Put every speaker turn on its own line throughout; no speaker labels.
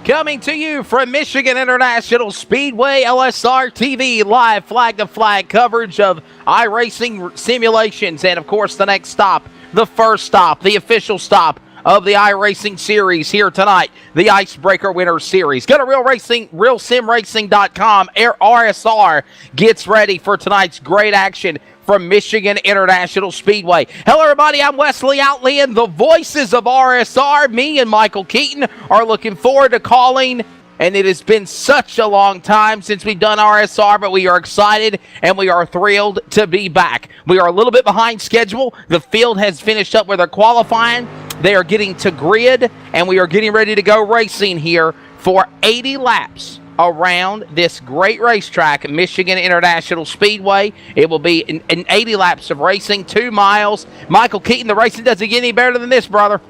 Coming to you from Michigan International Speedway, LSRTV, live flag-to-flag coverage of iRacing simulations. And, of course, the next stop, the first stop, the official stop of the iRacing series here tonight, the IceBreaker Winter Series. Go to RealSimRacing.com. RSR gets ready for tonight's great action from Michigan International Speedway. Hello, everybody. I'm Wesley Outland. The voices of RSR, me and Michael Keaton, are looking forward to calling. And it has been such a long time since we've done RSR, but we are excited and we are thrilled to be back. We are a little bit behind schedule. The field has finished up with their qualifying. They are getting to grid, and we are getting ready to go racing here for 80 laps around this great racetrack, Michigan International Speedway. It will be in 80 laps of racing, 2 miles. Michael Keaton, the racing doesn't get any better than this, brother.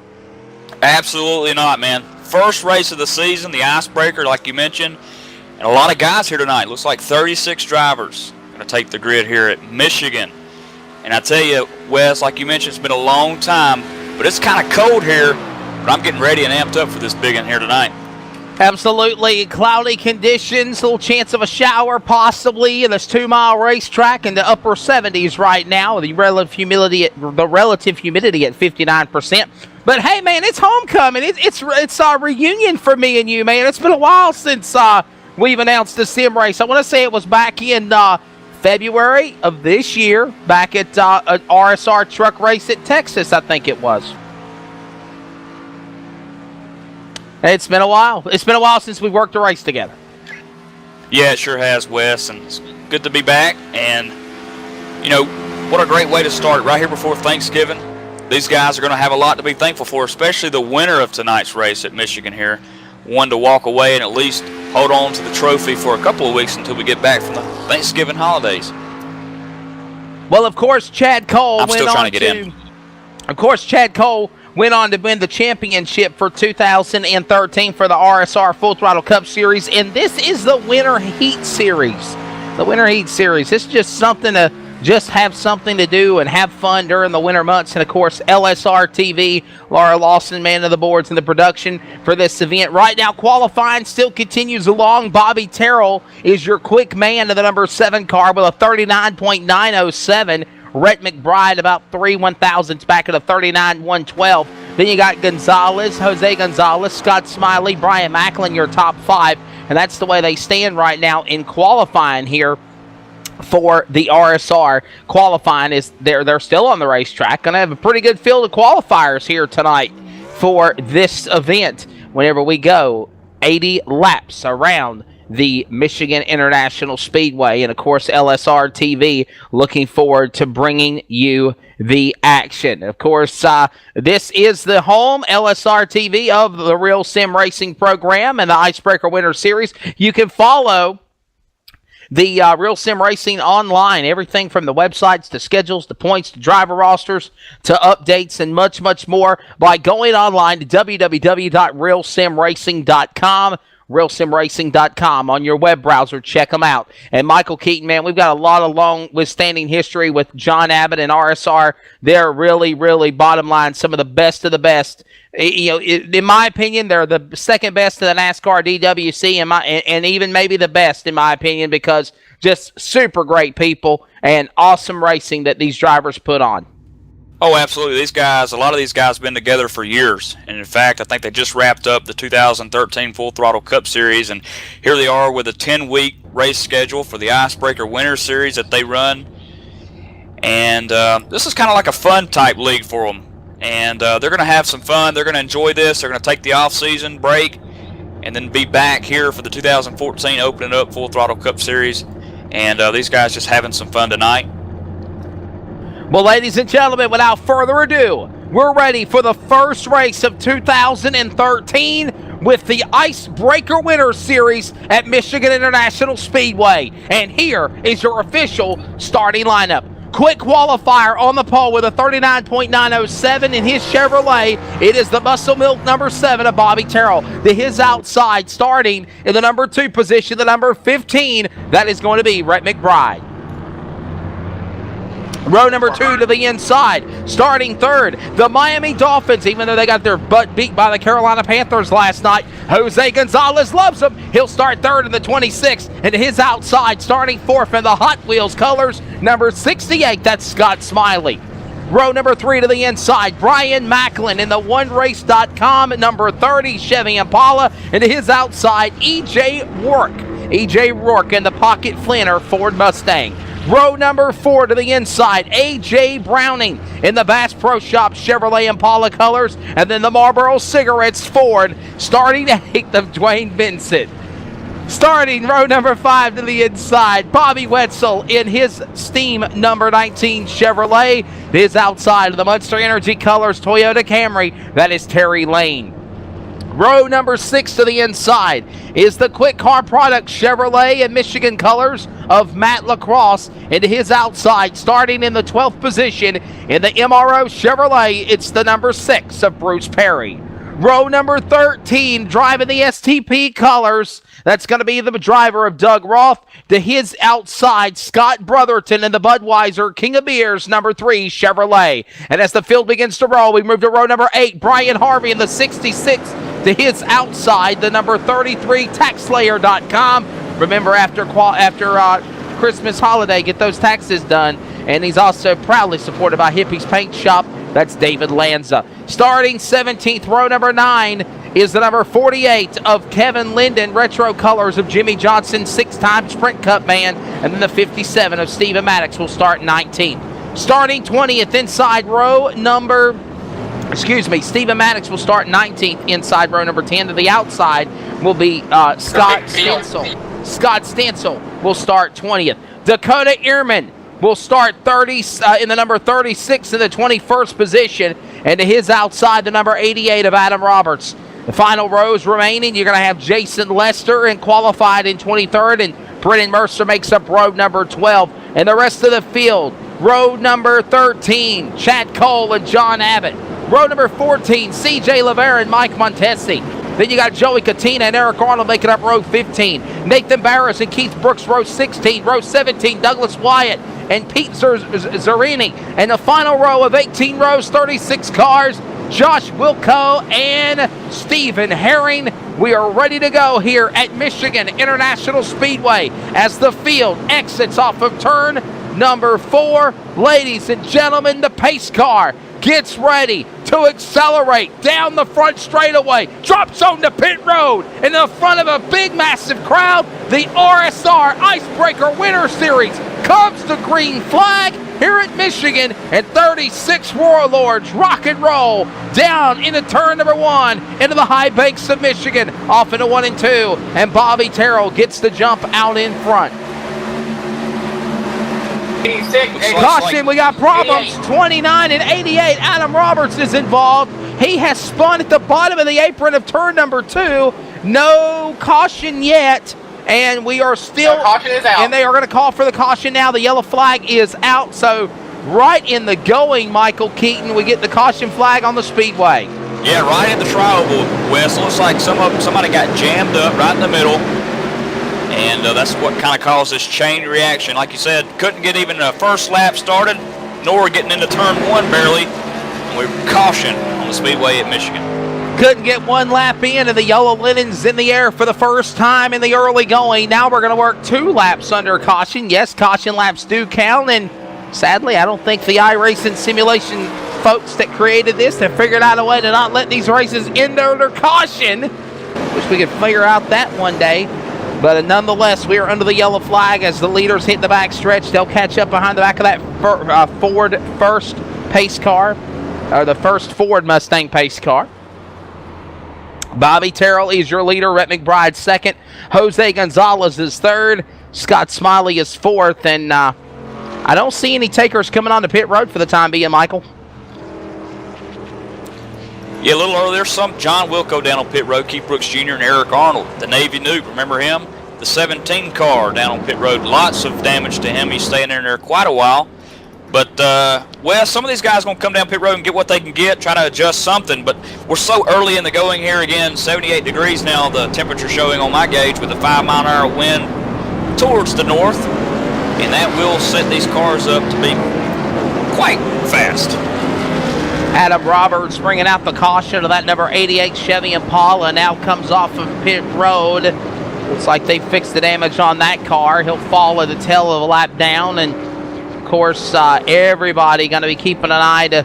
Absolutely not, man. First race of the season, the IceBreaker, like you mentioned, and a lot of guys here tonight. Looks like 36 drivers going to take the grid here at Michigan. And I tell you, Wes, like you mentioned, it's been a long time, but it's kind of cold here, but I'm getting ready and amped up for this big one here tonight.
Absolutely. Cloudy conditions, little chance of a shower possibly in this 2-mile racetrack in the upper 70s right now. The relative humidity at 59%. But hey, man, it's homecoming. It's a reunion for me and you, man. It's been a while since we've announced the sim race. I want to say it was back in February of this year, back at an RSR truck race at Texas, I think it was. It's been a while. It's been a while since we worked a race together.
Yeah, it sure has, Wes, and it's good to be back. And, you know, what a great way to start right here before Thanksgiving. These guys are going to have a lot to be thankful for, especially the winner of tonight's race at Michigan here. One to walk away and at least hold on to the trophy for a couple of weeks until we get back from the Thanksgiving holidays.
Well, of course, Chad Cole
I'm still trying to get in.
Of course, Chad Cole went on to win the championship for 2013 for the RSR Full Throttle Cup Series, and this is the Winter Heat Series. The Winter Heat Series. It's just something to just have something to do and have fun during the winter months. And, of course, LSRTV, Laura Lawson, man of the boards and the production for this event. Right now, qualifying still continues along. Bobby Terrell is your quick man to the number 7 car with a 39.907. Rhett McBride about 3/1000ths back at a 39.112. Then you got Gonzalez, Jose Gonzalez, Scott Smiley, Brian Macklin, your top 5. And that's the way they stand right now in qualifying here for the RSR. Qualifying is they're still on the racetrack. Going to have a pretty good field of qualifiers here tonight for this event whenever we go 80 laps around the Michigan International Speedway. And, of course, LSR TV looking forward to bringing you the action. Of course, this is the home, LSR TV, of the Real Sim Racing program and the IceBreaker Winter Series. You can follow the Real Sim Racing online, everything from the websites to schedules to points to driver rosters to updates and much, much more by going online to www.realsimracing.com. RealSimRacing.com on your web browser. Check them out. And Michael Keaton, man, we've got a lot of long withstanding history with John Abbott and RSR. They're really, really, bottom line, some of the best of the best. You know, in my opinion, they're the second best to the NASCAR DWC, and even maybe the best, in my opinion, because just super great people and awesome racing that these drivers put on.
Oh, absolutely. These guys, a lot of these guys have been together for years. And, in fact, I think they just wrapped up the 2013 Full Throttle Cup Series. And here they are with a 10-week race schedule for the IceBreaker Winter Series that they run. And this is kind of like a fun-type league for them. And they're going to have some fun. They're going to enjoy this. They're going to take the off-season break and then be back here for the 2014 Opening Up Full Throttle Cup Series. And these guys just having some fun tonight.
Well, ladies and gentlemen, without further ado, we're ready for the first race of 2013 with the IceBreaker Winter Series at Michigan International Speedway. And here is your official starting lineup. Quick qualifier on the pole with a 39.907 in his Chevrolet. It is the Muscle Milk number 7 of Bobby Terrell. To his outside, starting in the number 2 position, the number 15, that is going to be Rhett McBride. Row number 2 to the inside. Starting third, the Miami Dolphins, even though they got their butt beat by the Carolina Panthers last night. Jose Gonzalez loves them. He'll start third in the 26, and his outside starting fourth in the Hot Wheels colors, number 68, that's Scott Smiley. Row number 3 to the inside, Brian Macklin in the OneRace.com, number 30, Chevy Impala, and his outside, E.J. Rourke. E.J. Rourke in the Pocket Flinter Ford Mustang. Row number 4 to the inside, A.J. Browning in the Bass Pro Shop Chevrolet Impala colors, and then the Marlboro Cigarettes Ford, starting 8th of Dwayne Vincent. Starting row number 5 to the inside, Bobby Wetzel in his Steam number 19 Chevrolet. His outside of the Monster Energy colors Toyota Camry, that is Terry Lane. Row number 6 to the inside is the Quick Car Products Chevrolet and Michigan colors of Matt Lacrosse. And his outside, starting in the 12th position in the MRO Chevrolet, it's the number 6 of Bruce Perry. Row number 13, driving the STP colors, that's going to be the driver of Doug Roth. To his outside, Scott Brotherton in the Budweiser King of Beers, number 3 Chevrolet. And as the field begins to roll, we move to row number 8, Brian Harvey in the 66. To his outside, the number 33 TaxSlayer.com. Remember, after Christmas holiday, get those taxes done. And he's also proudly supported by Hippie's Paint Shop. That's David Lanza. Starting 17th, row number 9 is the number 48 of Kevin Linden, retro colors of Jimmy Johnson, 6-time Sprint Cup man. And then the 57 of Stephen Maddox will start 19th. Starting 20th inside row number... Stephen Maddox will start 19th inside row number 10. To the outside will be Scott Stansel. Scott Stansel will start 20th. Dakota Ehrman will start in the number 36 in the 21st position. And to his outside, the number 88 of Adam Roberts. The final rows remaining, you're going to have Jason Lester and qualified in 23rd. And Brennan Mercer makes up row number 12. And the rest of the field, row number 13, Chad Cole and John Abbott. Row number 14, C.J. Lavera and Mike Montesi. Then you got Joey Katina and Eric Arnold making up row 15. Nathan Barris and Keith Brooks, row 16. Row 17, Douglas Wyatt and Pete Zerini. And the final row of 18 rows, 36 cars, Josh Wilco and Stephen Herring. We are ready to go here at Michigan International Speedway as the field exits off of turn number 4. Ladies and gentlemen, the pace car gets ready to accelerate down the front straightaway, drops on the pit road, and in the front of a big, massive crowd, the RSR IceBreaker Winter Series comes the green flag here at Michigan, and 36 Warlords rock and roll down into turn number 1 into the high banks of Michigan, off into 1 and 2, and Bobby Terrell gets the jump out in front. Caution, we got problems. 29 and 88. Adam Roberts is involved. He has spun at the bottom of the apron of turn number 2. No caution yet. And we are still.
Caution is out.
And they are going to call for the caution now. The yellow flag is out. So right in the going, Michael Keaton, we get the caution flag on the speedway.
Yeah, right in the tri-oval, Wes. Looks like somebody got jammed up right in the middle. And that's what kind of caused this chain reaction. Like you said, couldn't get even a first lap started, nor getting into turn 1 barely. And we caution on the speedway at Michigan.
Couldn't get one lap in, and the yellow linen's in the air for the first time in the early going. Now we're going to work 2 laps under caution. Yes, caution laps do count, and sadly, I don't think the iRacing simulation folks that created this have figured out a way to not let these races end under caution. Wish we could figure out that one day. But nonetheless, we are under the yellow flag as the leaders hit the back stretch. They'll catch up behind the back of that Ford first pace car, or the first Ford Mustang pace car. Bobby Terrell is your leader. Rhett McBride second. Jose Gonzalez is third. Scott Smiley is fourth. And I don't see any takers coming on the pit road for the time being, Michael.
Yeah, a little earlier, some John Wilco down on pit road, Keith Brooks Jr. and Eric Arnold, the Navy Nuke, remember him? The 17 car down on pit road, lots of damage to him. He's staying in there quite a while. But, well, some of these guys are going to come down pit road and get what they can get, try to adjust something. But we're so early in the going here again, 78 degrees now, the temperature showing on my gauge with a 5-mile-an-hour wind towards the north. And that will set these cars up to be quite fast.
Adam Roberts bringing out the caution of that number 88 Chevy Impala. Now comes off of pit road. Looks like they fixed the damage on that car. He'll fall at the tail of a lap down. And, of course, everybody going to be keeping an eye to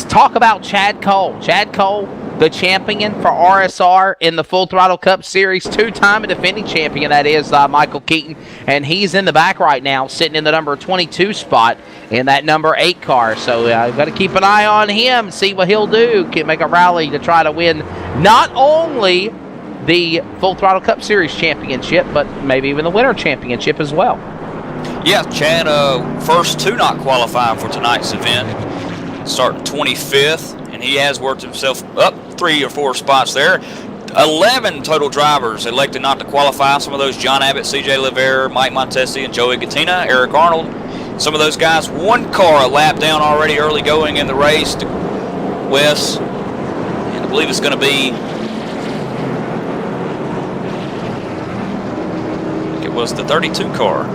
talk about Chad Cole. Chad Cole, the champion for RSR in the Full Throttle Cup Series, two-time defending champion, that is Michael Keaton. And he's in the back right now, sitting in the number 22 spot in that number 8 car. So we've got to keep an eye on him, see what he'll do. Can make a rally to try to win not only the Full Throttle Cup Series championship, but maybe even the Winter Championship as well.
Yeah, Chad, first to not qualify for tonight's event, starting 25th, and he has worked himself up 3 or 4 spots there. 11 total drivers elected not to qualify. Some of those John Abbott, CJ Livera, Mike Montesi, and Joey Gattina, Eric Arnold. Some of those guys, 1 car a lap down already early going in the race to Wes, and I believe it's going to be, I think it was the 32 car.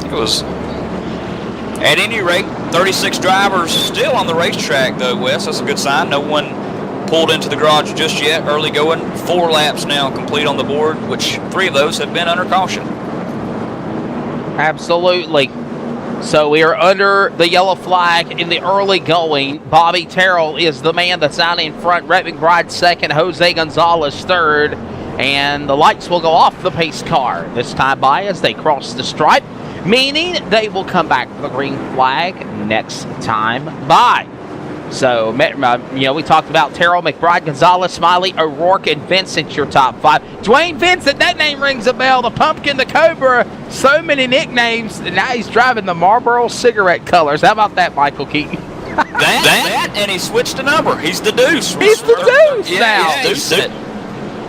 It was, at any rate, 36 drivers still on the racetrack, though, Wes. That's a good sign. No one pulled into the garage just yet. Early going, 4 laps now complete on the board, which 3 of those have been under caution.
Absolutely. So we are under the yellow flag in the early going. Bobby Terrell is the man that's out in front. Rhett McBride second, Jose Gonzalez third. And the lights will go off the pace car this time by as they cross the stripe, meaning they will come back for the green flag next time by. So, we talked about Terrell, McBride, Gonzalez, Smiley, O'Rourke, and Vincent, your top 5. Dwayne Vincent, that name rings a bell. The Pumpkin, the Cobra, so many nicknames. And now he's driving the Marlboro cigarette colors. How about that, Michael Keaton?
That, and he switched the number. He's the Deuce.
He's the Deuce now.
Yeah, Deuce.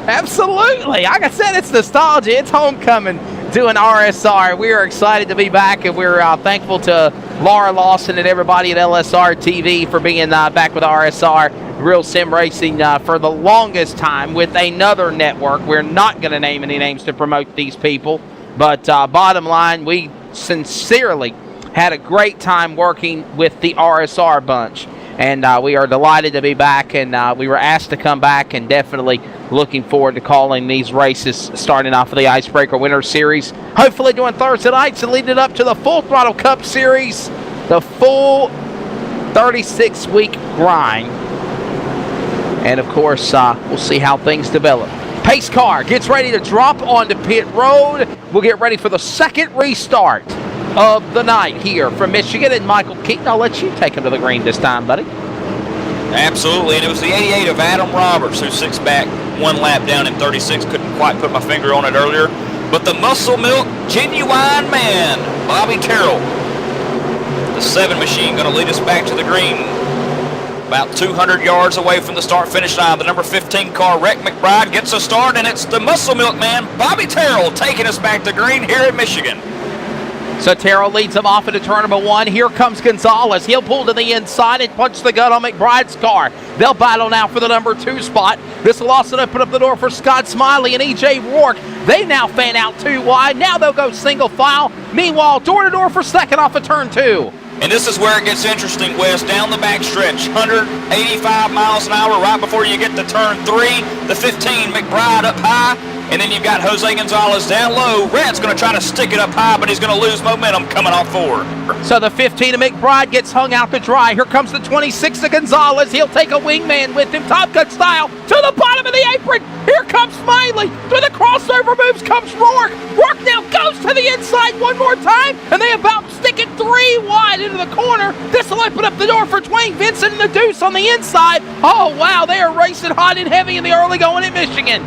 Absolutely. Like I said, it's nostalgia. It's homecoming doing RSR. We are excited to be back, and we're thankful to Laura Lawson and everybody at LSRTV for being back with RSR Real Sim Racing for the longest time with another network. We're not going to name any names to promote these people, but bottom line, we sincerely had a great time working with the RSR bunch. And we are delighted to be back, and we were asked to come back, and definitely looking forward to calling these races starting off of the IceBreaker Winter Series. Hopefully doing Thursday nights and leading it up to the Full Throttle Cup Series, the full 36-week grind. And, of course, we'll see how things develop. Pace car gets ready to drop onto pit road. We'll get ready for the second restart of the night here from Michigan. And Michael Keaton, I'll let you take him to the green this time, buddy.
Absolutely, and it was the 88 of Adam Roberts who 6 back 1 lap down in 36. Couldn't quite put my finger on it earlier. But the muscle milk genuine man, Bobby Terrell, the 7 machine, going to lead us back to the green. About 200 yards away from the start-finish line. The number 15 car, Rhett McBride, gets a start, and it's the muscle milk man, Bobby Terrell, taking us back to green here in Michigan.
So Terrell leads him off into turn number 1. Here comes Gonzalez. He'll pull to the inside and punch the gun on McBride's car. They'll battle now for the number 2 spot. This will also open up the door for Scott Smiley and E.J. Rourke. They now fan out 2 wide. Now they'll go single file. Meanwhile, door-to-door for second off of turn 2.
And this is where it gets interesting, Wes. Down the back stretch, 185 miles an hour right before you get to turn 3. The 15, McBride up high. And then you've got Jose Gonzalez down low. Rhett's going to try to stick it up high, but he's going to lose momentum coming off forward.
So the 15 of McBride gets hung out to dry. Here comes the 26 of Gonzalez. He'll take a wingman with him, Top Gun style, to the bottom of the apron. Here comes Smiley. Through the crossover moves comes Rourke. Rourke now goes to the inside one more time, and they about stick it 3 wide into the corner. This will open up the door for Dwayne Vincent and the Deuce on the inside. Oh, wow, they are racing hot and heavy in the early going at Michigan.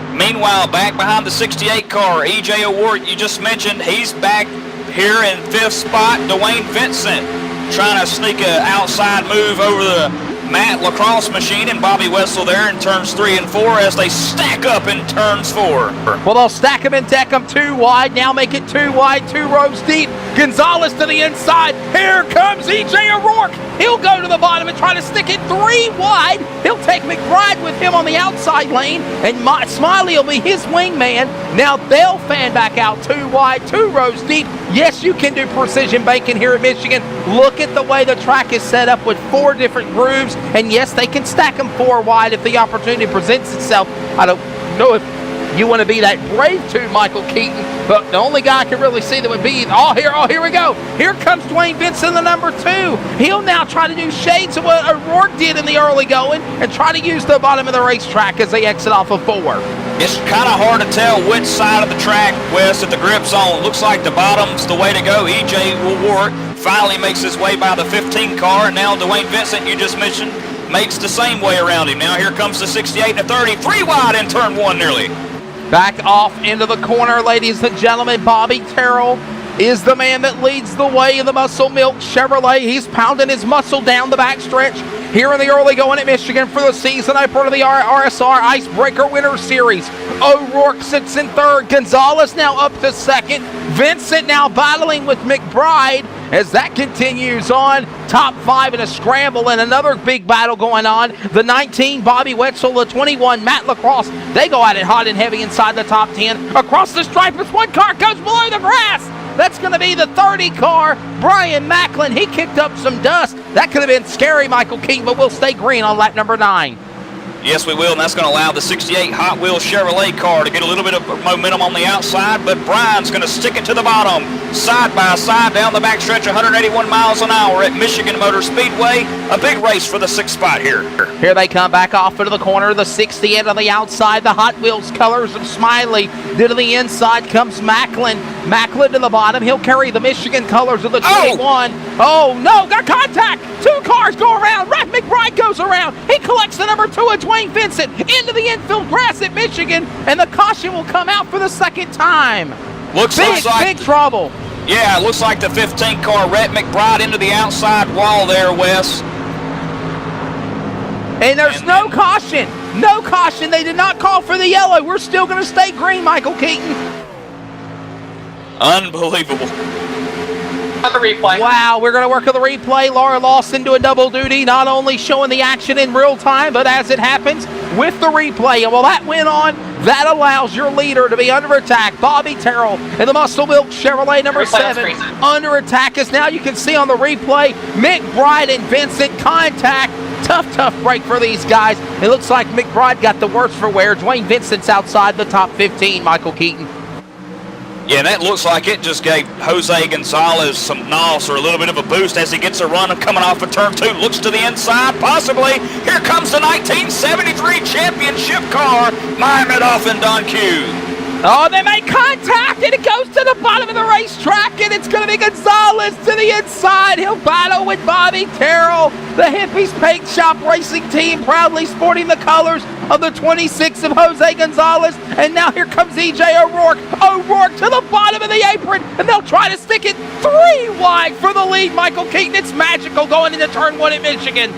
Meanwhile, back behind the 68 car, E.J. O'Rourke, you just mentioned, he's back here in 5th spot. Dwayne Vincent trying to sneak an outside move over the Matt Lacrosse Machine and Bobby Wessel there in turns 3 and 4 as they stack up in turns 4.
Well, they'll stack them and deck them 2 wide. Now make it 2 wide, 2 rows deep. Gonzalez to the inside. Here comes E.J. O'Rourke. He'll go to the bottom and try to stick it 3 wide. He'll take McBride with him on the outside lane, and Smiley will be his wingman. Now they'll fan back out 2 wide, 2 rows deep. Yes, you can do precision banking here at Michigan. Look at the way the track is set up with 4 different grooves, and yes, they can stack them 4 wide if the opportunity presents itself. I don't know if you want to be that brave to, Michael Keaton, but the only guy I can really see that would be, here we go. Here comes Dwayne Vincent, the number 2. He'll now try to do shades of what O'Rourke did in the early going and try to use the bottom of the racetrack as they exit off of 4.
It's kind of hard to tell which side of the track, Wes, that the grip's on. Looks like the bottom's the way to go. E.J. O'Rourke finally makes his way by the 15 car, and now Dwayne Vincent, you just mentioned, makes the same way around him. Now here comes the 68 and 30, 3 wide in turn 1 nearly.
Back off into the corner, ladies and gentlemen. Bobby Terrell is the man that leads the way in the Muscle Milk Chevrolet. He's pounding his muscle down the backstretch here in the early going at Michigan for the season opener of the RSR IceBreaker Winter Series. O'Rourke sits in 3rd. Gonzalez now up to 2nd. Vincent now battling with McBride as that continues on. Top 5 in a scramble, and another big battle going on. The 19, Bobby Wetzel, the 21, Matt Lacrosse. They go at it hot and heavy inside the top 10. Across the stripe as one car goes below the grass. That's going to be the 30 car, Brian Macklin. He kicked up some dust. That could have been scary, Michael King, but we'll stay green on lap number 9.
Yes, we will, and that's going to allow the 68 Hot Wheels Chevrolet car to get a little bit of momentum on the outside, but Brian's going to stick it to the bottom, side by side down the backstretch, 181 miles an hour at Michigan Motor Speedway. A big race for the 6th spot here.
Here they come back off into the corner, the 68 on the outside, the Hot Wheels colors of Smiley. To the inside comes Macklin. Macklin to the bottom. He'll carry the Michigan colors of the 21. Oh no, got contact. 2 cars go around. Ralph McBride goes around. He collects the number 2 of Dwayne Vincent into the infield grass at Michigan, and the caution will come out for the 2nd time.
Looks like
big trouble.
Yeah, it looks like the 15 car Rhett McBride into the outside wall there, Wes.
And there's no caution. No caution. They did not call for the yellow. We're still going to stay green, Michael Keaton.
Unbelievable.
On the replay.
Wow, we're going to work on the replay. Laura Lawson doing double duty, not only showing the action in real time, but as it happens with the replay. And while that went on, that allows your leader to be under attack. Bobby Terrell in the Muscle Milk Chevrolet number 7 under attack, as now you can see on the replay, McBride and Vincent contact. Tough break for these guys. It looks like McBride got the worst for wear. Dwayne Vincent's outside the top 15, Michael Keaton.
Yeah, and that looks like it just gave Jose Gonzalez some nos or a little bit of a boost as he gets a run coming off of turn 2. Looks to the inside, possibly. Here comes the 1973 championship car, Mamedoff and Don Q.
Oh, they make contact, and it goes to the bottom of the racetrack, and it's going to be Gonzalez to the inside. He'll battle with Bobby Terrell. The Hippies Paint Shop Racing Team proudly sporting the colors of the 26 of Jose Gonzalez. And now here comes E.J. O'Rourke. O'Rourke to the bottom of the apron, and they'll try to stick it 3 wide for the lead, Michael Keaton. It's magical going into turn 1 at Michigan.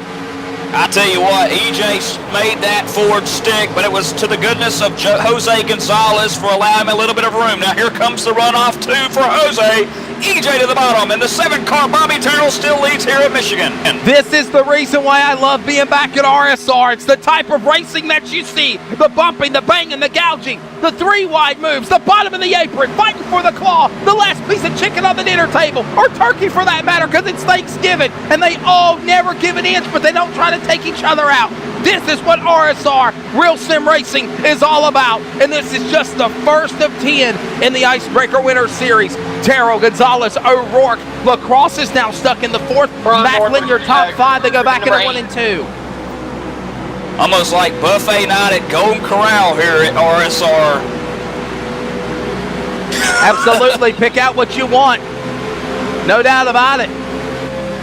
I tell you what, EJ made that forward stick, but it was to the goodness of Jose Gonzalez for allowing him a little bit of room. Now here comes the runoff 2 for Jose. EJ to the bottom, and the 7 car Bobby Terrell still leads here at Michigan.
This is the reason why I love being back at RSR. It's the type of racing that you see. The bumping, the banging, the gouging, the 3 wide moves, the bottom of the apron, fighting for the claw, the last piece of chicken on the dinner table, or turkey for that matter, because it's Thanksgiving, and they all never give an inch, but they don't try to take each other out. This is what RSR, Real Sim Racing, is all about, and this is just the first of 10 in the IceBreaker Winter Series. Terrell, Gonzalez, O'Rourke. Lacrosse is now stuck in the 4th. Macklin, your top 5. They go back into 1 and 2.
Almost like buffet night at Golden Corral here at RSR.
Absolutely. Pick out what you want. No doubt about it.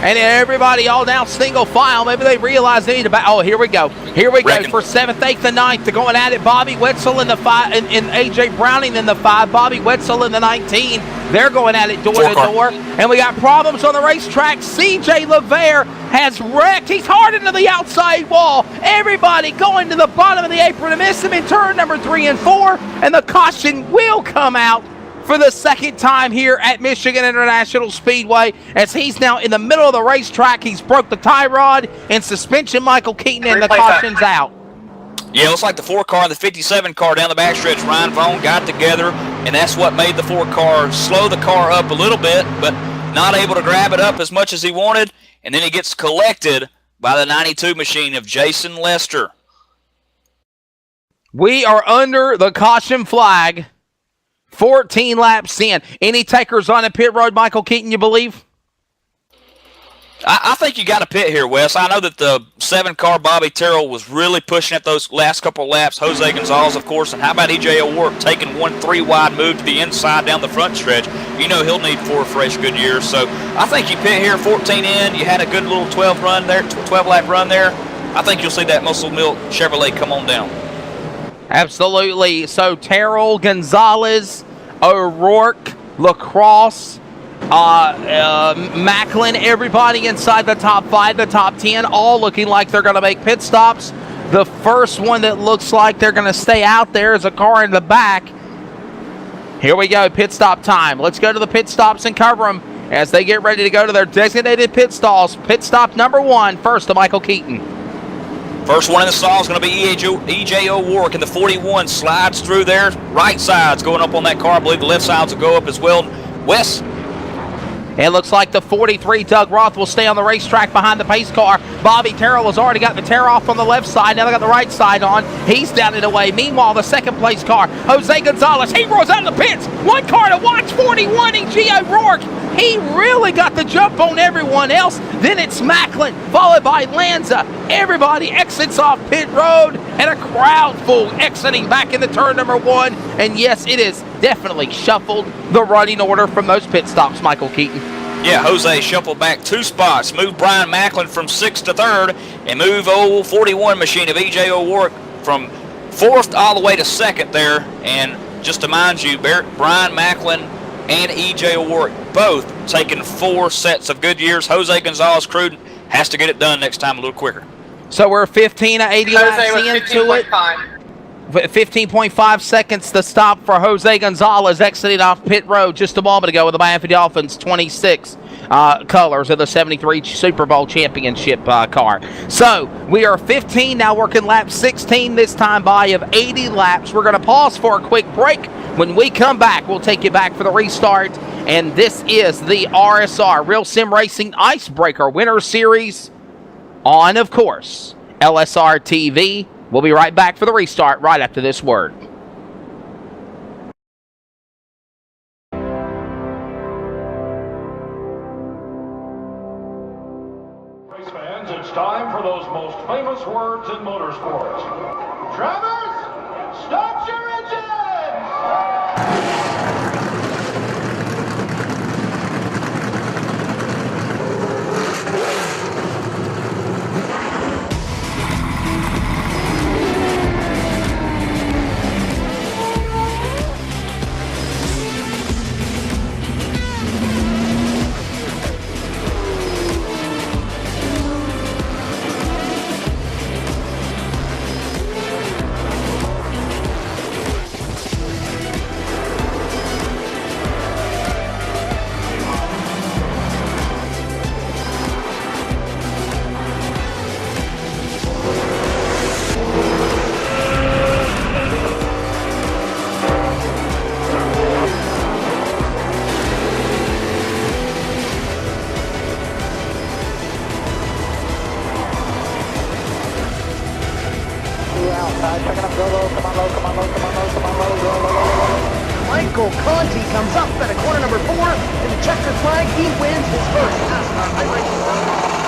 And everybody all down single file. Maybe they realize they need to back. Oh, here we go. Here we go for 7th, 8th, and 9th. They're going at it. Bobby Wetzel in the 5, and AJ Browning in the 5. Bobby Wetzel in the 19. They're going at it door to door. And we got problems on the racetrack. CJ LeVere has wrecked. He's hard into the outside wall. Everybody going to the bottom of the apron to miss him in turn number 3 and 4. And the caution will come out for the second time here at Michigan International Speedway, as he's now in the middle of the racetrack. He's broke the tie rod and suspension, Michael Keaton, and the caution's out.
Yeah, it looks like the 4 car and the 57 car down the backstretch, Ryan Vaughn got together, and that's what made the 4 car slow the car up a little bit, but not able to grab it up as much as he wanted, and then he gets collected by the 92 machine of Jason Lester.
We are under the caution flag. 14 laps in. Any takers on the pit road, Michael Keaton, you believe?
I think you got to pit here, Wes. I know that the 7 car Bobby Terrell was really pushing at those last couple of laps. Jose Gonzalez, of course, and how about EJ O'Rourke taking 1 3-wide move to the inside down the front stretch? You know he'll need 4 fresh good years. So I think you pit here, 14 in. You had a good little 12-lap run there. I think you'll see that Muscle Milk Chevrolet come on down.
Absolutely. So Terrell, Gonzalez, O'Rourke, Lacrosse, Macklin, everybody inside the top 5, the top 10, all looking like they're going to make pit stops. The first one that looks like they're going to stay out there is a car in the back. Here we go, pit stop time. Let's go to the pit stops and cover them as they get ready to go to their designated pit stalls. Pit stop number 1, first to Michael Keaton.
First one in the stall is going to be EJ O'Rourke, and the 41 slides through there. Right side's going up on that car. I believe the left sides will go up as well. Wes.
It looks like the 43, Doug Roth, will stay on the racetrack behind the pace car. Bobby Terrell has already got the tear off on the left side. Now they got the right side on. He's down and away. Meanwhile, the second place car, Jose Gonzalez, he rolls out of the pits. 1 car to watch, 41, EJ O'Rourke. He really got the jump on everyone else. Then it's Macklin, followed by Lanza. Everybody exits off pit road, and a crowd full exiting back into turn number 1. And yes, it is definitely shuffled the running order from those pit stops, Michael Keaton.
Yeah, Jose shuffled back 2 spots, moved Brian Macklin from 6th to 3rd, and move old 41 machine of EJ O'Rourke from 4th all the way to 2nd there. And just to mind you, Brian Macklin and EJ O'Rourke both taking 4 sets of good years. Jose Gonzalez Cruden has to get it done next time a little quicker.
So we're 15 to 80 laps into it. 15.5 seconds to stop for Jose Gonzalez exiting off pit road just a moment ago with the Miami Dolphins 26 colors of the 73 Super Bowl championship car. So we are 15 now, working lap 16 this time by of 80 laps. We're going to pause for a quick break. When we come back, we'll take you back for the restart. And this is the RSR Real Sim Racing IceBreaker Winter Series on, of course, LSRTV. We'll be right back for the restart right after this word.
Race fans, it's time for those most famous words in motorsports. Drivers, start your engines!
Michael Conti comes up at a corner number 4 in the checkered flag. He wins his first NASCAR iRacing.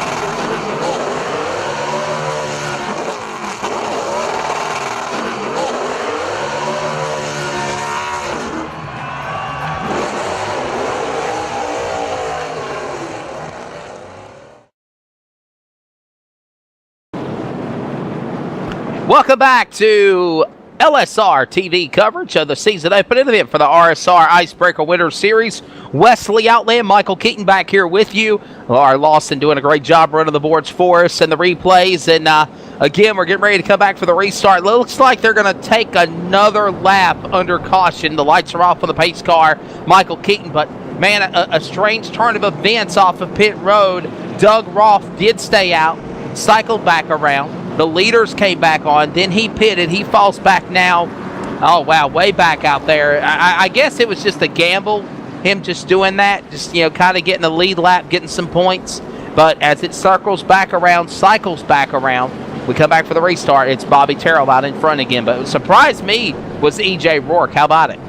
Welcome back to LSRTV coverage of the season opening event for the RSR IceBreaker Winter Series. Wesley Outland, Michael Keaton back here with you. Laura Lawson doing a great job running the boards for us and the replays. And again, we're getting ready to come back for the restart. Looks like they're going to take another lap under caution. The lights are off on the pace car, Michael Keaton. But, man, a strange turn of events off of pit road. Doug Roth did stay out, cycled back around. The leaders came back on. Then he pitted. He falls back now. Oh, wow, way back out there. I guess it was just a gamble, him just doing that, just, kind of getting the lead lap, getting some points. But as it cycles back around, we come back for the restart. It's Bobby Terrell out in front again. But what surprised me was E.J. Rourke. How about it?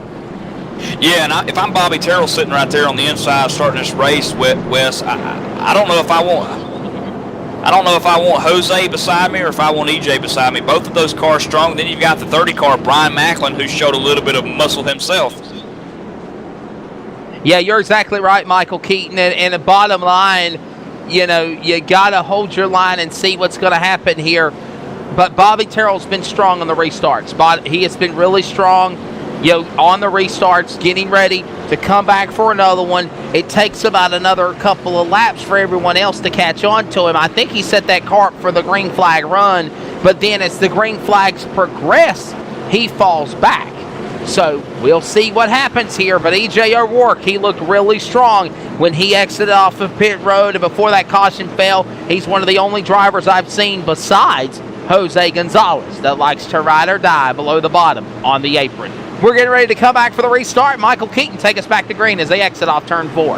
Yeah, and if I'm Bobby Terrell sitting right there on the inside starting this race, Wes, I don't know if I want Jose beside me or if I want EJ beside me. Both of those cars strong. Then you've got the 30 car, Brian Macklin, who showed a little bit of muscle himself.
Yeah, you're exactly right, Michael Keaton. And the bottom line, you got to hold your line and see what's going to happen here. But Bobby Terrell's been strong on the restarts. He has been really strong, on the restarts, getting ready to come back for another one. It takes about another couple of laps for everyone else to catch on to him. I think he set that car up for the green flag run, but then as the green flags progress, he falls back. So we'll see what happens here, but E.J. O'Rourke, he looked really strong when he exited off of pit road, and before that caution fell, he's one of the only drivers I've seen besides Jose Gonzalez that likes to ride or die below the bottom on the apron. We're getting ready to come back for the restart. Michael Keaton, take us back to green as they exit off turn 4.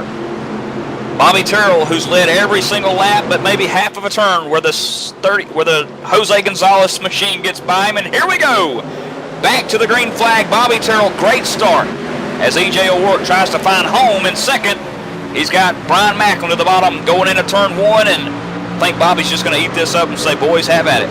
Bobby Terrell, who's led every single lap, but maybe half of a turn where the Jose Gonzalez machine gets by him, and here we go. Back to the green flag. Bobby Terrell, great start as E.J. O'Rourke tries to find home in second. He's got Brian Macklin at the bottom going into turn 1, and I think Bobby's just going to eat this up and say, boys, have at it.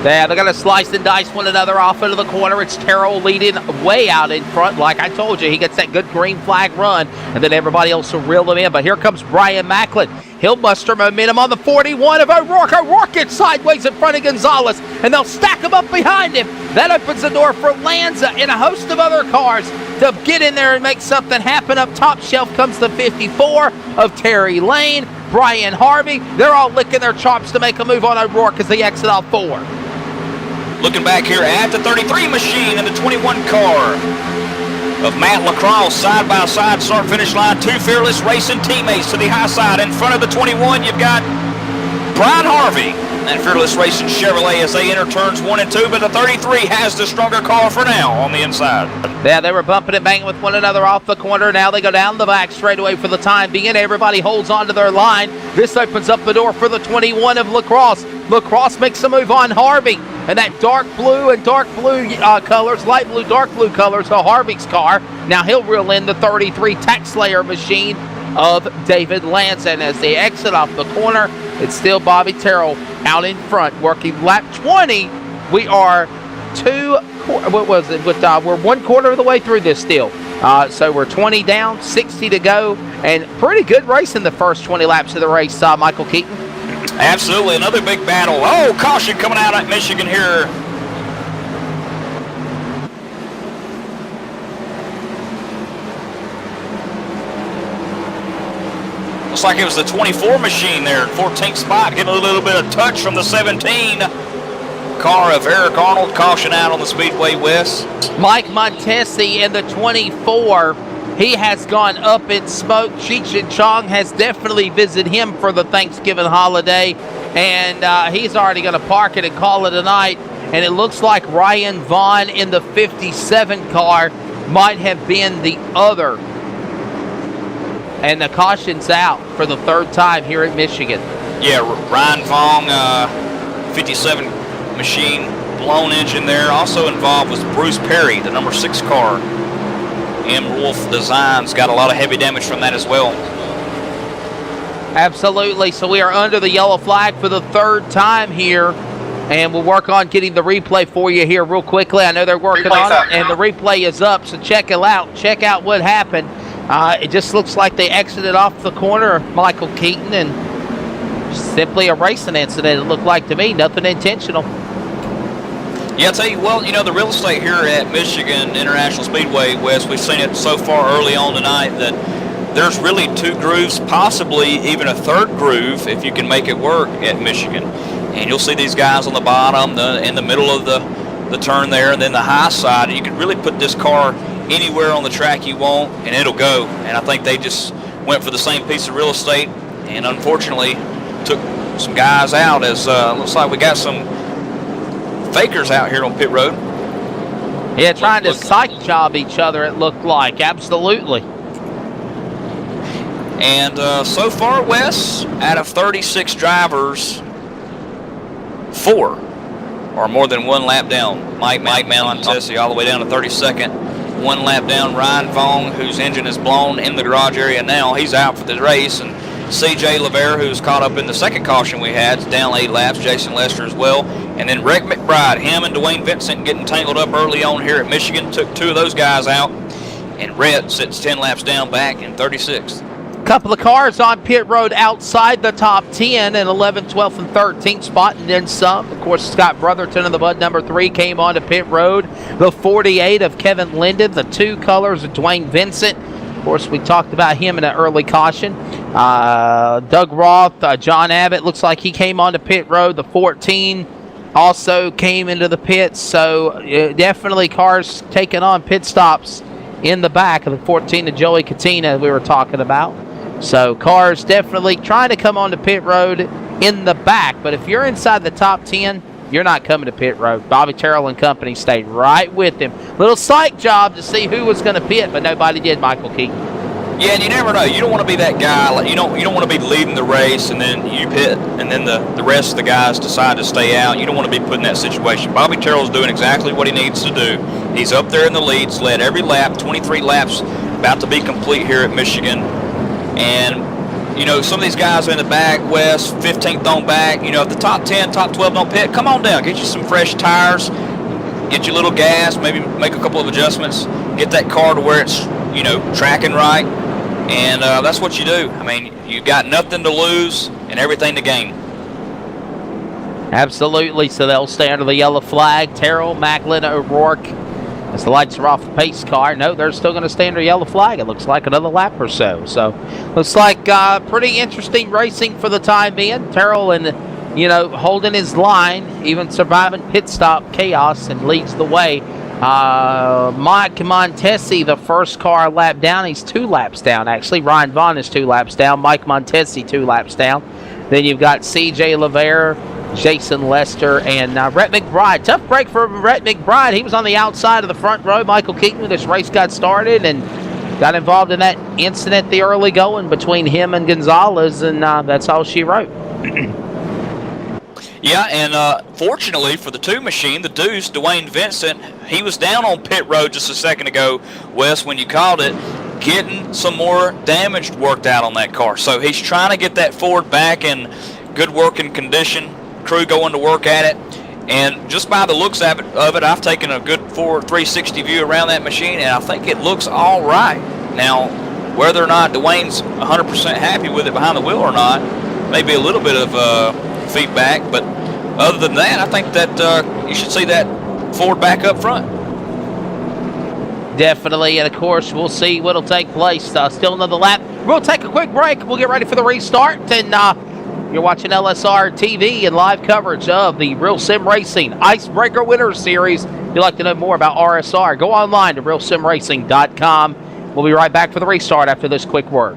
Yeah, they're going to slice and dice one another off into the corner. It's Terrell leading way out in front. Like I told you, he gets that good green flag run, and then everybody else will reel him in. But here comes Brian Macklin. He'll muster momentum on the 41 of O'Rourke. O'Rourke gets sideways in front of Gonzalez, and they'll stack him up behind him. That opens the door for Lanza and a host of other cars to get in there and make something happen. Up top shelf comes the 54 of Terry Lane, Brian Harvey. They're all licking their chops to make a move on O'Rourke as they exit off 4.
Looking back here at the 33 machine and the 21 car of Matt LaCrosse, side-by-side start-finish line. Two Fearless Racing teammates to the high side. In front of the 21, you've got Brian Harvey and Fearless Racing Chevrolet as they enter turns 1 and 2, but the 33 has the stronger car for now on the inside.
Yeah, they were bumping and banging with one another off the corner. Now they go down the back straightaway for the time being. Everybody holds onto their line. This opens up the door for the 21 of LaCrosse. LaCrosse makes a move on Harvey. And that dark blue and dark blue colors, light blue, dark blue colors of Harvey's car. Now he'll reel in the 33 Tax Slayer machine of David Lanza. And as they exit off the corner, it's still Bobby Terrell out in front working lap 20. We are we're 1 quarter of the way through this still. So we're 20 down, 60 to go, and pretty good race in the first 20 laps of the race, Michael Keaton.
Absolutely, another big battle. Oh, caution coming out at Michigan here. Looks like it was the 24 machine there, 14th spot, getting a little bit of touch from the 17 car of Eric Arnold. Caution out on the Speedway West.
Mike Montesi in the 24. He has gone up in smoke. Cheech and Chong has definitely visited him for the Thanksgiving holiday, and he's already going to park it and call it a night. And it looks like Ryan Vaughn in the 57 car might have been the other. And the caution's out for the 3rd time here at Michigan.
Yeah, Ryan Vaughn, 57 machine, blown engine there. Also involved was Bruce Perry, the number 6 car. M. Wolf Designs got a lot of heavy damage from that as well.
Absolutely. So we are under the yellow flag for the 3rd time here, and we'll work on getting the replay for you here real quickly. I know they're working on it, and the replay is up, so check it out. Check out what happened. It just looks like they exited off the corner, Michael Keaton, and simply a racing incident, it looked like to me. Nothing intentional.
Yeah, I'll tell you, well, you know, the real estate here at Michigan International Speedway, Wes, we've seen it so far early on tonight that there's really 2 grooves, possibly even a 3rd groove if you can make it work at Michigan. And you'll see these guys on the bottom, in the middle of the turn there, and then the high side. And you can really put this car anywhere on the track you want, and it'll go. And I think they just went for the same piece of real estate, and unfortunately took some guys out, as looks like we got some fakers out here on pit road.
Yeah, trying to psych job each other, it looked like. Absolutely.
And so far, Wes, out of 36 drivers, 4 are more than 1 lap down. Mike Montesi all the way down to 32nd. 1 lap down, Ryan Vaughn, whose engine is blown in the garage area now. He's out for the race. And CJ Lavere, who's caught up in the second caution we had, is down 8 laps. Jason Lester as well. And then Rick McBride, him and Dwayne Vincent getting tangled up early on here at Michigan, took 2 of those guys out. And Rhett sits 10 laps down back in 36th.
Couple of cars on pit road outside the top 10 in 11th, 12th, and 13th spot, and then some. Of course, Scott Brotherton of the Bud number 3 came onto pit road. The 48 of Kevin Linden, the 2 colors of Dwayne Vincent. Of course, we talked about him in an early caution. Doug Roth, John Abbott, looks like he came onto pit road. The 14 also came into the pits, so definitely cars taking on pit stops in the back of the 14 of Joey Katina we were talking about. So cars definitely trying to come onto pit road in the back, but if you're inside the top 10, you're not coming to pit road. Bobby Terrell and company stayed right with him. Little psych job to see who was going to pit, but nobody did, Michael Keaton.
Yeah, and you never know. You don't want to be that guy. Like, you don't want to be leading the race and then you pit and then the rest of the guys decide to stay out. You don't want to be put in that situation. Bobby Terrell's doing exactly what he needs to do. He's up there in the leads, led every lap, 23 laps about to be complete here at Michigan. And, you know, some of these guys in the back, West, 15th on back, you know, if the top 10, top 12 don't pit, come on down. Get you some fresh tires, get you a little gas, maybe make a couple of adjustments, get that car to where it's, you know, tracking right. And that's what you do. I mean, you got nothing to lose and everything to gain.
Absolutely. So they'll stay under the yellow flag. Terrell, Macklin, O'Rourke. As the lights are off the pace car, no, they're still going to stay under yellow flag. It looks like another lap or so. So, looks like pretty interesting racing for the time being. Terrell, and you know, holding his line, even surviving pit stop chaos, and leads the way. Mike Montesi, the first car lap down. He's 2 laps down, actually. Ryan Vaughn is 2 laps down. Mike Montesi 2 laps down. Then you've got C.J. Lavere, Jason Lester, and Rhett McBride. Tough break for Rhett McBride. He was on the outside of the front row. Michael Keaton, when this race got started, and got involved in that incident, the early going between him and Gonzalez, and that's all she wrote.
Yeah, and fortunately for the 2 machine, the Deuce, Dwayne Vincent, he was down on pit road just a second ago, Wes, when you called it, getting some more damage worked out on that car. So he's trying to get that Ford back in good working condition, crew going to work at it. And just by the looks of it, I've taken a good 360 view around that machine, and I think it looks all right. Now, whether or not Dwayne's 100% happy with it behind the wheel or not, maybe a little bit of feedback, but other than that, I think that you should see that Ford back up front.
Definitely, and of course, we'll see what'll take place. Still another lap. We'll take a quick break. We'll get ready for the restart, and you're watching LSRTV and live coverage of the Real Sim Racing IceBreaker Winter Series. If you'd like to know more about RSR, go online to realsimracing.com. We'll be right back for the restart after this quick word.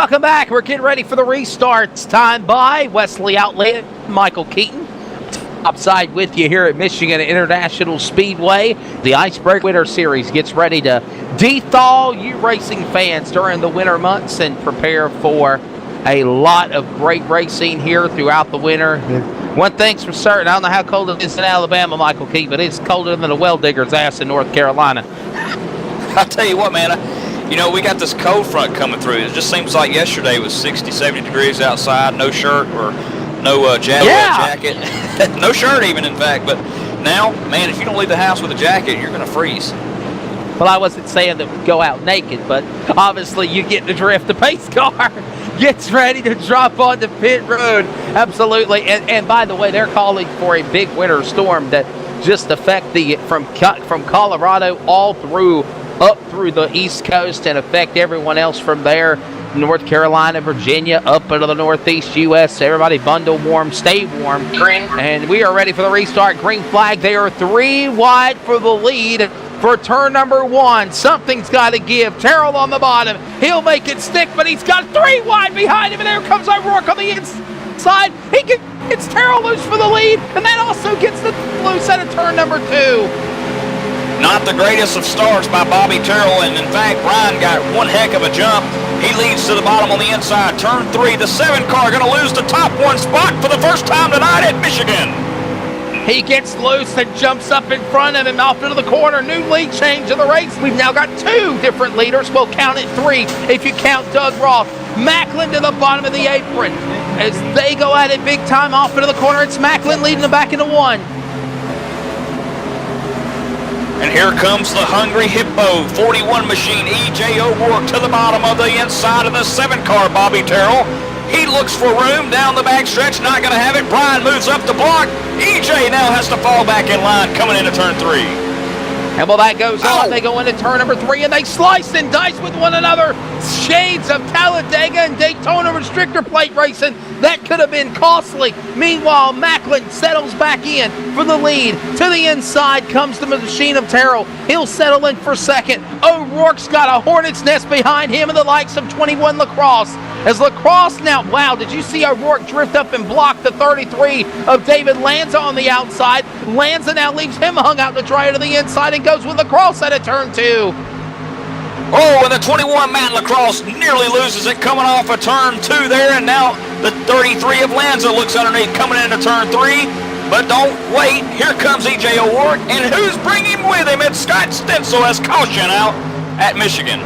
Welcome back. We're getting ready for the restarts. Time by Wesley Outlet, Michael Keaton. Upside with you here at Michigan International Speedway. The IceBreaker Winter Series gets ready to de-thaw you racing fans during the winter months and prepare for a lot of great racing here throughout the winter. One thing's for certain, I don't know how cold it is in Alabama, Michael Keaton, but it's colder than a well digger's ass in North Carolina.
I'll tell you what, man. You know, we got this cold front coming through. It just seems like yesterday was 60, 70 degrees outside, no shirt or no jacket. No shirt even, in fact. But now, man, if you don't leave the house with a jacket, you're going to freeze.
Well, I wasn't saying to go out naked, but obviously you get the drift. The pace car gets ready to drop onto pit road. Absolutely. And by the way, they're calling for a big winter storm that just affect from Colorado all through up through the East Coast and affect everyone else from there. North Carolina, Virginia, up into the Northeast U.S. Everybody bundle warm, stay warm.
Green.
And we are ready for the restart. Green flag. They are 3 wide for the lead for turn number 1. Something's got to give. Terrell on the bottom. He'll make it stick, but he's got 3 wide behind him. And there comes O'Rourke on the inside. He gets Terrell loose for the lead, and that also gets the loose out of turn number 2.
Not the greatest of starts by Bobby Terrell, and in fact, Brian got one heck of a jump. He leads to the bottom on the inside. Turn 3, the 7 car going to lose the top 1 spot for the first time tonight at Michigan.
He gets loose and jumps up in front of him off into the corner. New lead change of the race. We've now got 2 different leaders. We'll count it 3 if you count Doug Roth. Macklin to the bottom of the apron. As they go at it big time off into the corner, it's Macklin leading them back into 1.
And here comes the hungry hippo, 41 machine, E.J. O'Rourke to the bottom of the inside of the 7 car, Bobby Terrell. He looks for room down the backstretch, not going to have it. Brian moves up the block. E.J. now has to fall back in line coming into turn 3.
And while that goes on, they go into turn number 3 and they slice and dice with one another. Shades of Talladega and Daytona restrictor plate racing. That could have been costly. Meanwhile, Macklin settles back in for the lead. To the inside comes the machine of Terrell. He'll settle in for second. O'Rourke's got a hornet's nest behind him and the likes of 21 Lacrosse. As Lacrosse now, wow, did you see O'Rourke drift up and block the 33 of David Lanza on the outside? Lanza now leaves him hung out to dry to the inside and goes with Lacrosse out of turn 2.
Oh, and the 21 Matt Lacrosse nearly loses it coming off of turn 2 there, and now the 33 of Lanza looks underneath coming into turn 3. But don't wait, here comes E.J. O'Rourke, and who's bringing with him? It's Scott Stencil as caution out at Michigan.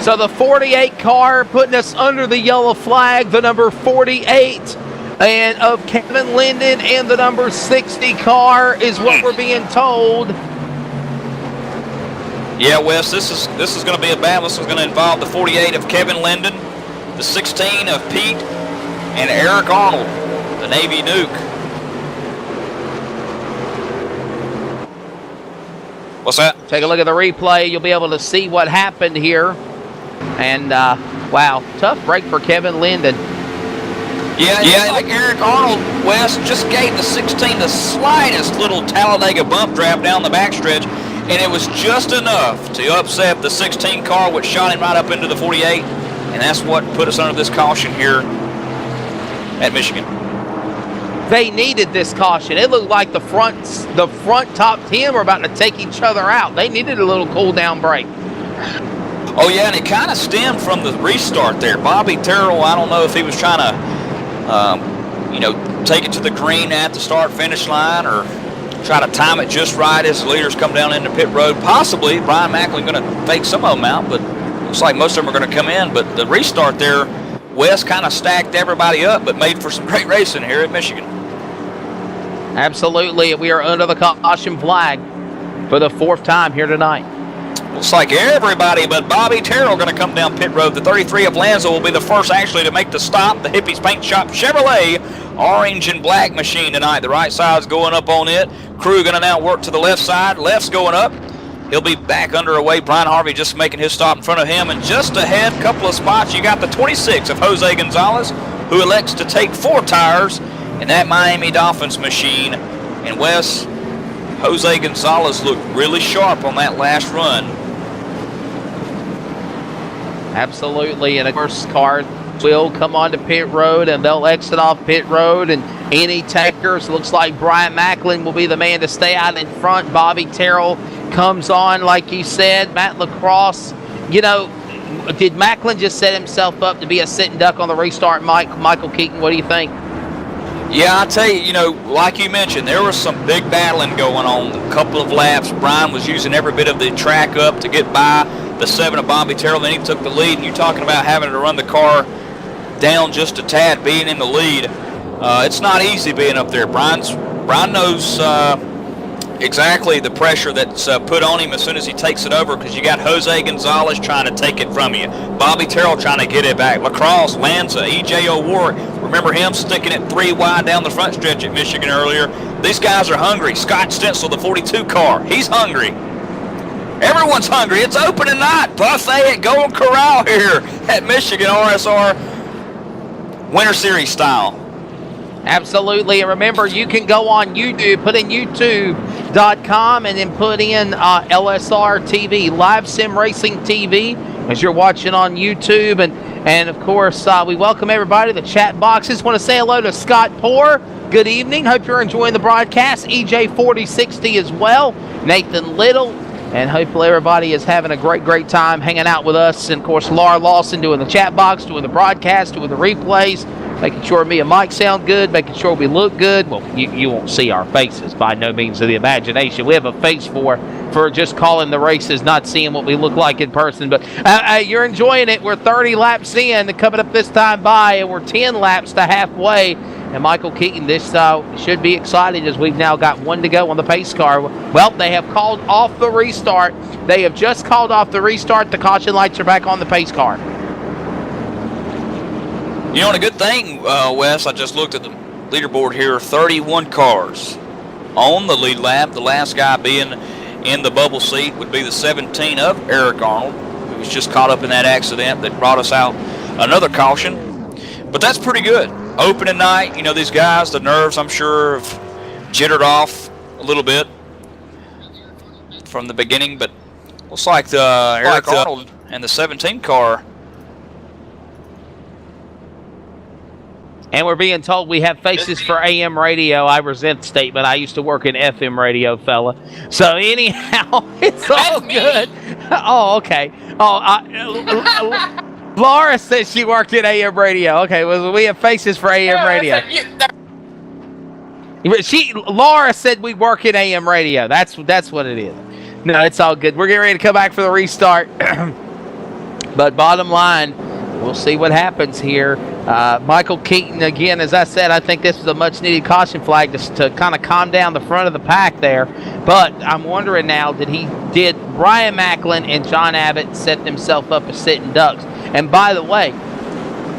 So the 48 car putting us under the yellow flag, the number 48 and of Kevin Linden, and the number 60 car is what we're being told.
Yeah, Wes, this is going to be a battle. This is going to involve the 48 of Kevin Linden, the 16 of Pete, and Eric Arnold, the Navy Nuke. What's that?
Take a look at the replay. You'll be able to see what happened here. And, wow, tough break for Kevin Linden.
Yeah, like Eric Arnold, Wes, just gave the 16 the slightest little Talladega bump draft down the backstretch, and it was just enough to upset the 16 car, which shot him right up into the 48, and that's what put us under this caution here at Michigan.
They needed this caution. It looked like the front top 10 were about to take each other out. They needed a little cool-down break.
Oh, yeah, and it kind of stemmed from the restart there. Bobby Terrell, I don't know if he was trying to, take it to the green at the start-finish line or try to time it just right as the leaders come down into pit road. Possibly Brian Macklin going to fake some of them out, but looks like most of them are going to come in. But the restart there, Wes kind of stacked everybody up, but made for some great racing here at Michigan.
Absolutely. We are under the caution flag for the 4th time here tonight.
Looks like everybody but Bobby Terrell going to come down pit road. The 33 of Lanza will be the first actually to make the stop. The Hippies Paint Shop Chevrolet orange and black machine tonight. The right side's going up on it. Crew going to now work to the left side. Left's going up. He'll be back underway. Brian Harvey just making his stop in front of him. And just ahead, couple of spots, you got the 26 of Jose Gonzalez, who elects to take 4 tires in that Miami Dolphins machine. And Wes, Jose Gonzalez looked really sharp on that last run.
Absolutely, and of course, cars will come onto pit road, and they'll exit off pit road, and any takers, looks like Brian Macklin will be the man to stay out in front. Bobby Terrell comes on, like you said. Matt Lacrosse, you know, did Macklin just set himself up to be a sitting duck on the restart, Michael Keaton? What do you think?
Yeah, I tell you, you know, like you mentioned, there was some big battling going on. A couple of laps, Brian was using every bit of the track up to get by the 7 of Bobby Terrell. Then he took the lead, and you're talking about having to run the car down just a tad, being in the lead. It's not easy being up there. Brian knows exactly the pressure that's put on him as soon as he takes it over, because you got Jose Gonzalez trying to take it from you, Bobby Terrell trying to get it back, Lacrosse, Lanza, E.J. O'Rourke. Remember him sticking it 3 wide down the front stretch at Michigan earlier. These guys are hungry. Scott Stencil, the 42 car, he's hungry. Everyone's hungry. It's opening night. Buffet at Golden Corral here at Michigan RSR Winter Series style.
Absolutely, and remember, you can go on YouTube, put in youtube.com, and then put in LSRTV, Live Sim Racing TV, as you're watching on YouTube. And of course, we welcome everybody to the chat boxes. Want to say hello to Scott Poor. Good evening. Hope you're enjoying the broadcast. EJ4060 as well. Nathan Little. And hopefully everybody is having a great time hanging out with us. And of course, Laura Lawson doing the chat box, doing the broadcast, doing the replays, making sure me and Mike sound good, making sure we look good. Well, you won't see our faces by no means of the imagination. We have a face for just calling the races, not seeing what we look like in person. But you're enjoying it. We're 30 laps in, coming up this time by, and we're 10 laps to halfway. And Michael Keaton, this should be exciting, as we've now got 1 to go on the pace car. Well, they have called off the restart. They have just called off the restart. The caution lights are back on the pace car.
You know, and a good thing, Wes, I just looked at the leaderboard here, 31 cars on the lead lap. The last guy being in the bubble seat would be the 17 of Eric Arnold, who was just caught up in that accident that brought us out another caution. But that's pretty good. Opening night, you know, these guys, the nerves, I'm sure, have jittered off a little bit from the beginning, but looks like the Eric Arnold and the 17 car.
And we're being told we have faces for AM radio. I resent the statement. I used to work in FM radio, fella. So anyhow, it's all good. Oh, okay. Laura says she worked in AM radio. Okay, well, we have faces for AM radio. Laura said we work in AM radio. That's what it is. No, it's all good. We're getting ready to come back for the restart. But bottom line, we'll see what happens here. Michael Keaton, again, as I said, I think this is a much-needed caution flag just to kind of calm down the front of the pack there. But I'm wondering now, did Brian Macklin and John Abbott set themselves up as sitting ducks? And by the way,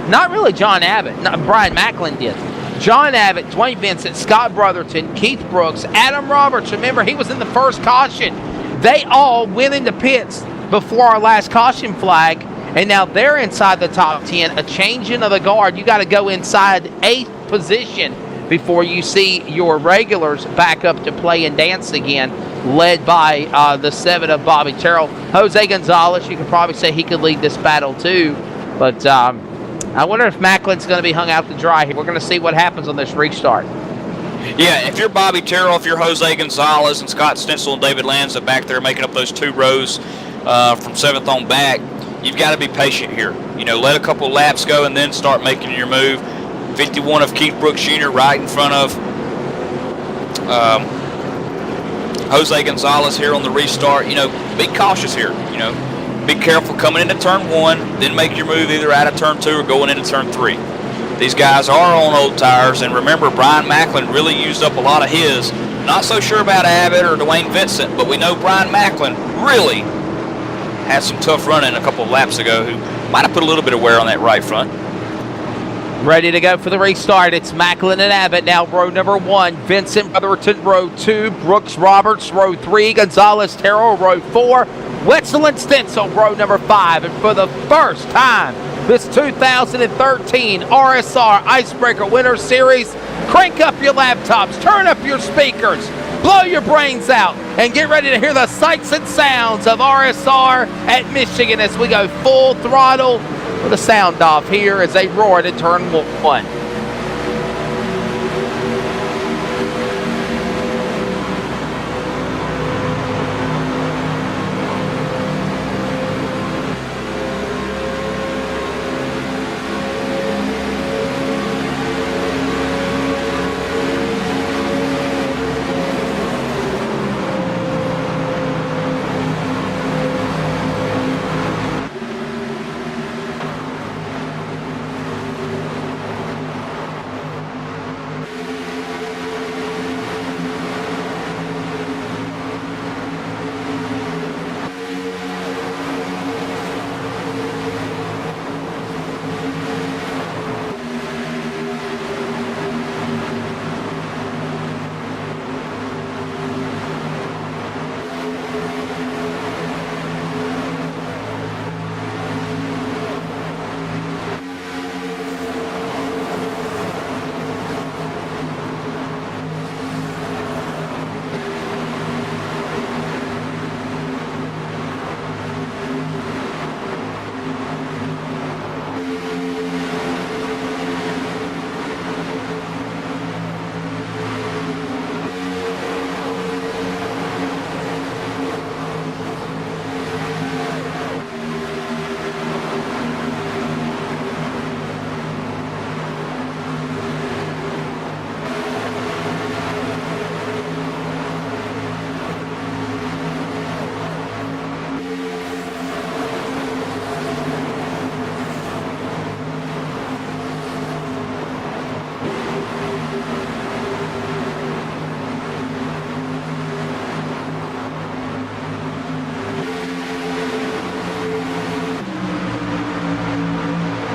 not really John Abbott. Brian Macklin did. John Abbott, Dwayne Vincent, Scott Brotherton, Keith Brooks, Adam Roberts. Remember, he was in the first caution. They all went into pits before our last caution flag, and now they're inside the top 10. A changing of the guard. You got to go inside 8th position before you see your regulars back up to play and dance again, led by the 7 of Bobby Terrell. Jose Gonzalez, you could probably say he could lead this battle too. But I wonder if Macklin's going to be hung out to dry here. We're going to see what happens on this restart.
Yeah, if you're Bobby Terrell, if you're Jose Gonzalez and Scott Stencil and David Lanza back there making up those 2 rows from 7th on back, you've got to be patient here. You know, let a couple laps go and then start making your move. 51 of Keith Brooks Jr. right in front of Jose Gonzalez here on the restart. You know, be cautious here. You know, be careful coming into turn 1, then make your move either out of turn 2 or going into turn 3. These guys are on old tires, and remember, Brian Macklin really used up a lot of his. Not so sure about Abbott or Dwayne Vincent, but we know Brian Macklin really had some tough running a couple of laps ago, who might have put a little bit of wear on that right front.
Ready to go for the restart. It's Macklin and Abbott now, row number 1. Vincent Brotherton, row 2. Brooks Roberts, row 3. Gonzalez Terrell, row 4. Wetzel and Stencil, row number 5. And for the first time, this 2013 RSR IceBreaker Winter Series, crank up your laptops, turn up your speakers. blow your brains out, and get ready to hear the sights and sounds of RSR at Michigan as we go full throttle with a sound off here as they roar to turn 1.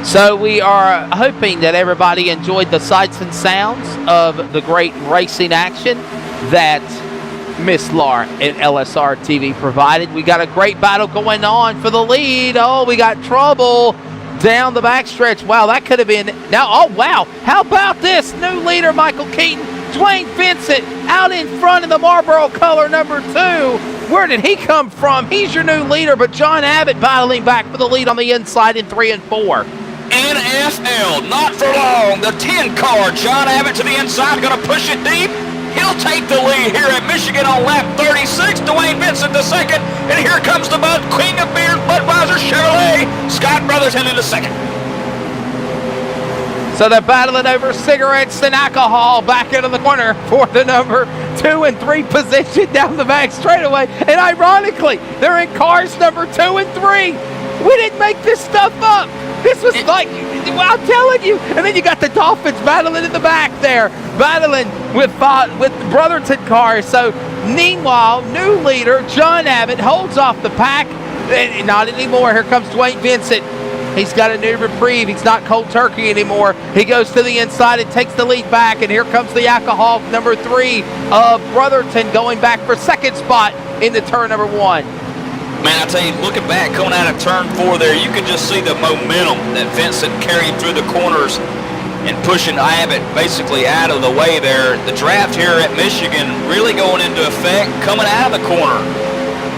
So we are hoping that everybody enjoyed the sights and sounds of the great racing action that Miss Laura and LSRTV provided. We got a great battle going on for the lead. Oh, we got trouble down the backstretch. Wow, that could have been now. Oh, wow. How about this? New leader, Michael Keaton. Dwayne Vincent out in front of the Marlboro color number 2. Where did he come from? He's your new leader, but John Abbott battling back for the lead on the inside in 3 and 4.
NFL, not for long. The 10 car, John Abbott to the inside, going to push it deep. He'll take the lead here at Michigan on lap 36. Dwayne Vincent the second. And here comes the Bud King of Beers, Budweiser Chevrolet. Scott Brotherton in the second.
So they're battling over cigarettes and alcohol back into the corner for the number 2 and 3 position down the back straightaway. And ironically, they're in cars number 2 and 3. We didn't make this stuff up. This was like, well, I'm telling you. And then you got the Dolphins battling in the back there, battling with Brotherton cars. So meanwhile, new leader John Abbott holds off the pack. Not anymore. Here comes Dwayne Vincent. He's got a new reprieve. He's not cold turkey anymore. He goes to the inside and takes the lead back. And here comes the alcohol number 3 of Brotherton going back for second spot into turn number 1.
Man, I tell you, looking back, coming out of turn 4 there, you could just see the momentum that Vincent carried through the corners and pushing Abbott basically out of the way there. The draft here at Michigan really going into effect, coming out of the corner.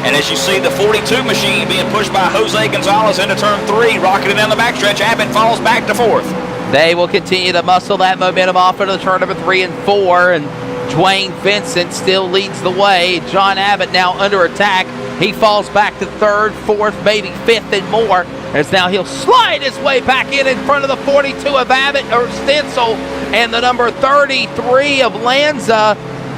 And as you see the 42 machine being pushed by Jose Gonzalez into turn 3, rocketing down the backstretch, Abbott falls back to 4th.
They will continue to muscle that momentum off into turn number 3 and 4, and Dwayne Vincent still leads the way. John Abbott now under attack. He falls back to 3rd, 4th, maybe 5th and more. As now he'll slide his way back in front of the 42 of Abbott or Stencil and the number 33 of Lanza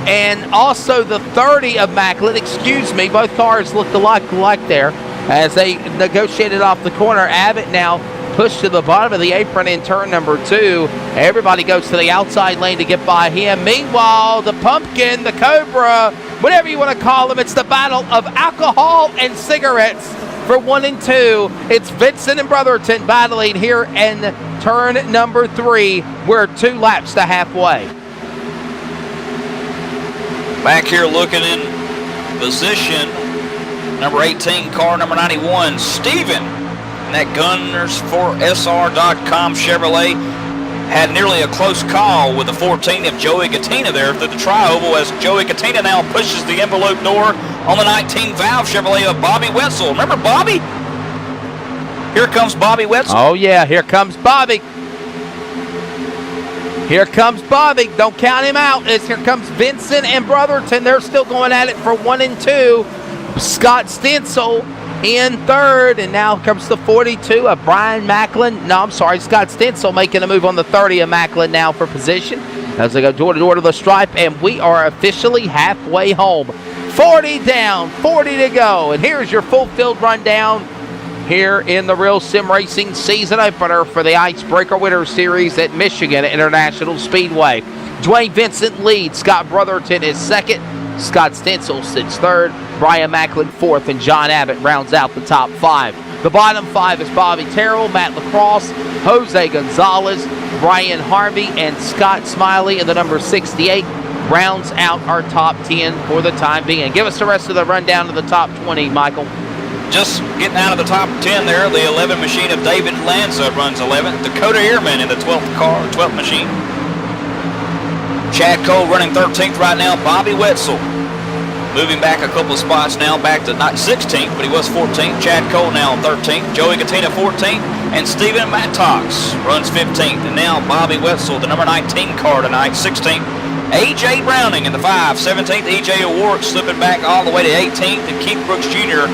and also the 30 of Macklin. Excuse me, both cars looked alike there as they negotiated off the corner. Abbott now pushed to the bottom of the apron in turn number 2. Everybody goes to the outside lane to get by him. Meanwhile, the Pumpkin, the Cobra, whatever you want to call him, it's the battle of alcohol and cigarettes for 1 and 2. It's Vincent and Brotherton battling here in turn number 3. We're 2 laps to halfway.
Back here looking in position, number 18, car number 91, Steven. That Gunners4SR.com Chevrolet had nearly a close call with the 14 of Joey Gattina there through the tri-oval, as Joey Gattina now pushes the envelope door on the 19 Valve Chevrolet of Bobby Wetzel. Remember Bobby? Here comes Bobby Wetzel.
Oh, yeah, here comes Bobby. Here comes Bobby. Don't count him out. Here comes Vincent and Brotherton. They're still going at it for 1 and 2. Scott Stencil in third, and now comes the 42 of Brian Macklin. No, I'm sorry, Scott Stencil making a move on the 30 of Macklin now for position as they go door to door to the stripe, and we are officially halfway home. 40 down, 40 to go, and here's your full field rundown here in the Real Sim Racing season opener for the IceBreaker Winter Series at Michigan International Speedway. Dwayne Vincent leads, Scott Brotherton is second, Scott Stencil sits third, Brian Macklin fourth, and John Abbott rounds out the top 5. The bottom 5 is Bobby Terrell, Matt Lacrosse, Jose Gonzalez, Brian Harvey, and Scott Smiley, and the number 68 rounds out our top 10 for the time being. Give us the rest of the rundown of the top 20, Michael.
Just getting out of the top 10 there, the 11 machine of David Lanza runs 11th. Dakota Ehrman in the 12th machine. Chad Cole running 13th right now. Bobby Wetzel moving back a couple of spots now, back to not 16th, but he was 14th. Chad Cole now 13th. Joey Gattina 14th. And Steven Mattox runs 15th. And now Bobby Wetzel, the number 19 car tonight, 16th. A.J. Browning in the 5, 17th. E.J. O'Rourke slipping back all the way to 18th. And Keith Brooks Jr.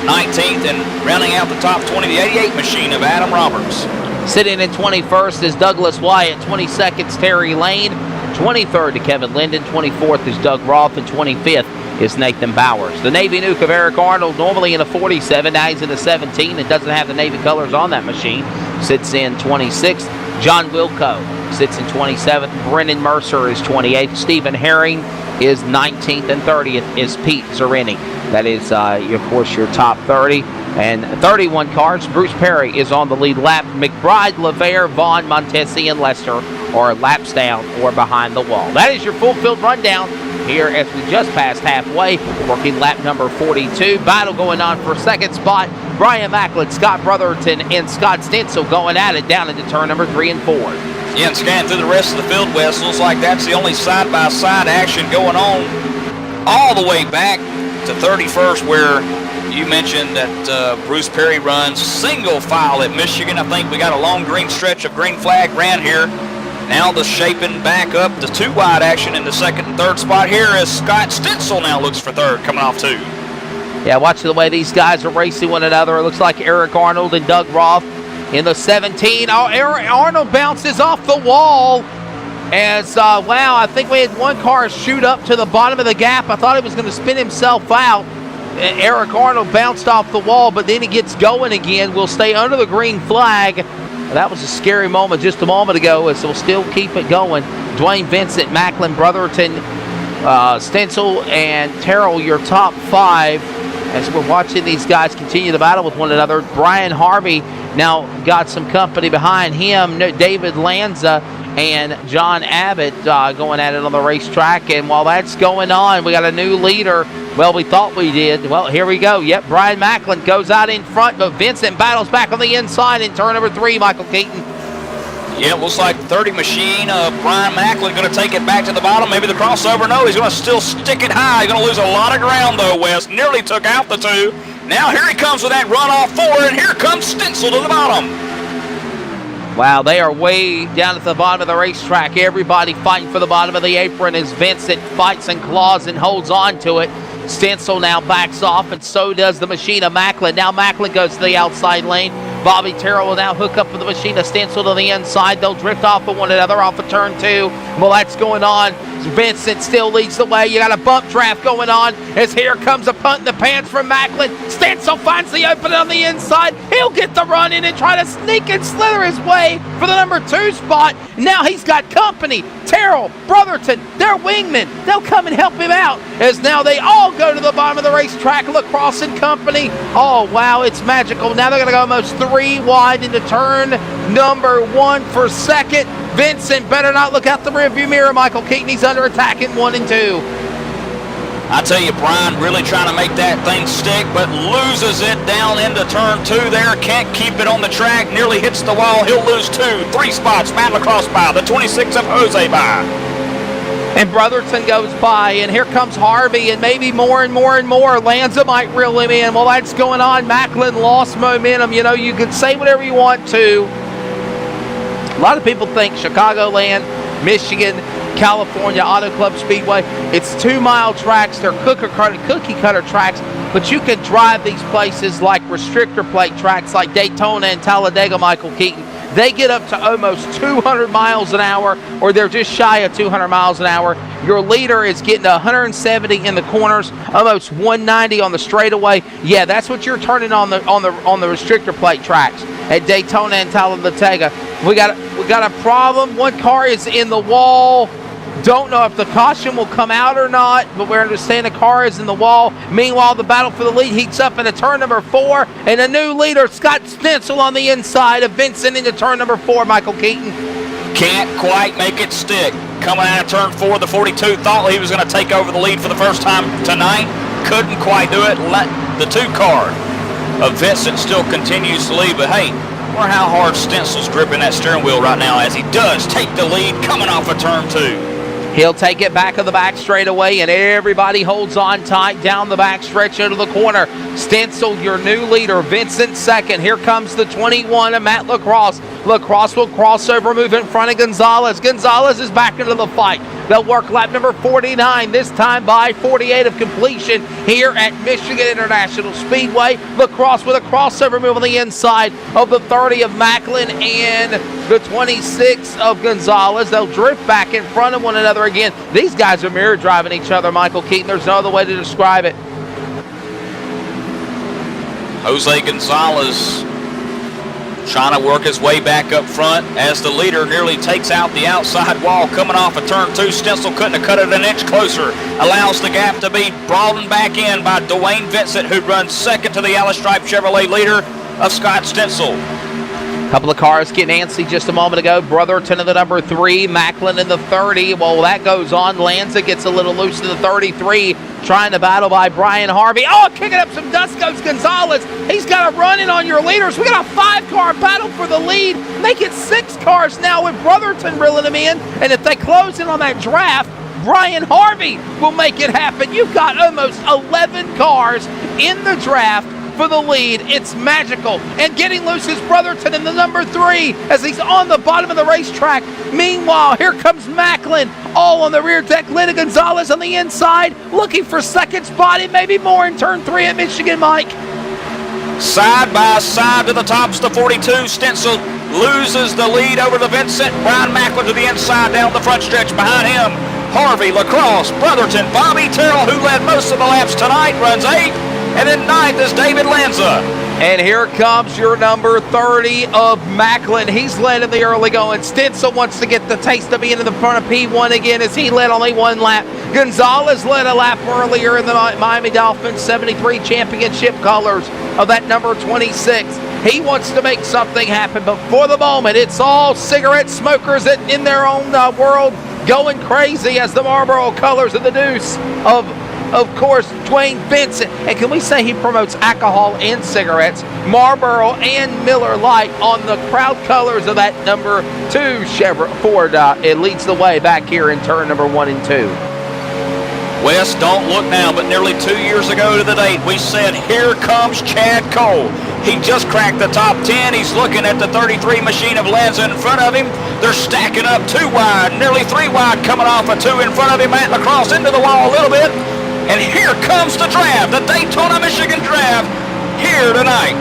19th, and rounding out the top 20, the 88 machine of Adam Roberts.
Sitting in 21st is Douglas Wyatt, 22nd is Terry Lane, 23rd to Kevin Linden, 24th is Doug Roth, and 25th is Nathan Bowers. The Navy Nuke of Eric Arnold, normally in a 47, now he's in a 17, and doesn't have the Navy colors on that machine, sits in 26th. John Wilco sits in 27th. Brendan Mercer is 28th. Stephen Herring is 19th, and 30th is Pete Zerini. That is, of course, your top 30. And 31 cars, Bruce Perry is on the lead lap. McBride, LeVere, Vaughn, Montesi, and Lester are laps down or behind the wall. That is your full field rundown here as we just passed halfway, working lap number 42. Battle going on for second spot. Brian Macklin, Scott Brotherton, and Scott Stencil going at it down into turn number 3 and 4.
Yeah, and scanning through the rest of the field, Wes, looks like that's the only side-by-side action going on all the way back to 31st, where you mentioned that Bruce Perry runs single file at Michigan. I think we got a long green stretch of green flag ran here. Now the shaping back up to 2 wide action in the second and third spot here as Scott Stencil now looks for third, coming off 2.
Yeah, watch the way these guys are racing one another. It looks like Eric Arnold and Doug Roth in the 17. Oh, Eric Arnold bounces off the wall. As, wow, I think we had one car shoot up to the bottom of the gap. I thought he was going to spin himself out. Eric Arnold bounced off the wall, but then he gets going again. We'll stay under the green flag. That was a scary moment just a moment ago, as we'll still keep it going. Dwayne Vincent, Macklin, Brotherton, Stencil, and Terrell, your top 5. As we're watching these guys continue to battle with one another. Brian Harvey now got some company behind him. David Lanza and John Abbott going at it on the racetrack. And while that's going on, we got a new leader. Well, we thought we did. Well, here we go. Yep, Brian Macklin goes out in front, but Vincent battles back on the inside in turn number 3, Michael Keaton.
Yeah, it looks like 30 machine. Brian Macklin going to take it back to the bottom. Maybe the crossover. No, he's going to still stick it high. He's going to lose a lot of ground, though, Wes. Nearly took out the 2. Now here he comes with that runoff 4, and here comes Stencil to the bottom.
Wow, they are way down at the bottom of the racetrack. Everybody fighting for the bottom of the apron as Vincent fights and claws and holds on to it. Stencil now backs off, and so does the machine of Macklin. Now Macklin goes to the outside lane. Bobby Terrell will now hook up with the machine of Stencil to the inside. They'll drift off of one another off of turn 2. Well, that's going on. Vincent still leads the way. You got a bump draft going on as here comes a punt in the pants from Macklin. Stencil finds the opening on the inside. He'll get the run in and try to sneak and slither his way for the number 2 spot. Now he's got company. Terrell, Brotherton, their wingmen. They'll come and help him out as now they all go to the bottom of the racetrack. Lacrosse and company. Oh, wow, it's magical. Now they're going to go almost 3 wide into turn number 1 for second. Vincent better not look out the rearview mirror, Michael Keaton. He's under attack in 1 and 2.
I tell you, Brian really trying to make that thing stick, but loses it down into turn 2 there. Can't keep it on the track. Nearly hits the wall. He'll lose 2. 3 spots. Matt Lacrosse by. The 26 of Jose by.
And Brotherton goes by, and here comes Harvey, and maybe more and more and more. Lanza might reel him in. Well, that's going on. Macklin lost momentum. You know, you can say whatever you want to. A lot of people think Chicagoland, Michigan, California Auto Club Speedway, it's 2-mile tracks. They're cookie cutter tracks, but you can drive these places like restrictor plate tracks like Daytona and Talladega, Michael Keaton. They get up to almost 200 miles an hour, or they're just shy of 200 miles an hour. Your leader is getting to 170 in the corners, almost 190 on the straightaway. Yeah, that's what you're turning on the restrictor plate tracks at Daytona and Talladega. We got a problem. One car is in the wall. Don't know if the caution will come out or not, but we understand the car is in the wall. Meanwhile, the battle for the lead heats up into turn number 4, and a new leader, Scott Stencil, on the inside of Vincent into turn number 4, Michael Keaton.
Can't quite make it stick. Coming out of turn 4, the 42 thought he was going to take over the lead for the first time tonight. Couldn't quite do it. Let the 2 car of Vincent still continues to lead, but hey, wonder how hard Stencil's gripping that steering wheel right now as he does take the lead coming off of turn 2.
He'll take it back of the back straightaway, and everybody holds on tight down the back stretch into the corner. Stencil, your new leader. Vincent second. Here comes the 21 of Matt Lacrosse. Lacrosse will cross over, move in front of Gonzalez. Gonzalez is back into the fight. They'll work lap number 49, this time by 48 of completion here at Michigan International Speedway. Lacrosse with a crossover move on the inside of the 30 of Macklin and the 26 of Gonzalez. They'll drift back in front of one another again. These guys are mirror driving each other, Michael Keaton. There's no other way to describe it.
Jose Gonzalez trying to work his way back up front as the leader nearly takes out the outside wall coming off of turn 2. Stencil couldn't have cut it an inch closer. Allows the gap to be broadened back in by Dwayne Vincent, who runs second to the Yellow Stripe Chevrolet leader of Scott Stencil.
Couple of cars getting antsy just a moment ago. Brotherton in the number 3, Macklin in the 30. Well, that goes on. Lanza gets a little loose in the 33, trying to battle by Brian Harvey. Oh, kicking up some dust goes Gonzalez. He's got a run in on your leaders. We got a 5-car battle for the lead. Make it 6 cars now with Brotherton reeling them in. And if they close in on that draft, Brian Harvey will make it happen. You've got almost 11 cars in the draft for the lead. It's magical. And getting loose is Brotherton in the number 3 as he's on the bottom of the racetrack. Meanwhile, here comes Macklin all on the rear deck. Lena Gonzalez on the inside looking for second spot and maybe more in turn 3 at Michigan, Mike.
Side by side to the tops, the 42. Stencil loses the lead over to Vincent. Brian Macklin to the inside down the front stretch behind him. Harvey, Lacrosse, Brotherton, Bobby Terrell, who led most of the laps tonight, runs 8th. And then 9th is David Lanza.
And here comes your number 30 of Macklin. He's led in the early going. Stencil wants to get the taste of being in the front of P1 again as he led only 1 lap. Gonzalez led a lap earlier in the Miami Dolphins 73 championship colors of that number 26. He wants to make something happen, but for the moment, it's all cigarette smokers in their own world going crazy as the Marlboro colors of the deuce of course, Dwayne Vincent. And can we say he promotes alcohol and cigarettes, Marlboro and Miller Lite on the crowd colors of that number 2 Chevrolet Ford. It leads the way back here in turn number 1 and 2.
Wes, don't look now, but nearly 2 years ago to the date, we said, here comes Chad Cole. He just cracked the top 10. He's looking at the 33 machine of Lanza in front of him. They're stacking up 2 wide, nearly 3 wide coming off of 2 in front of him. Matt Lacrosse into the wall a little bit. And here comes the draft, the Daytona, Michigan draft, here tonight.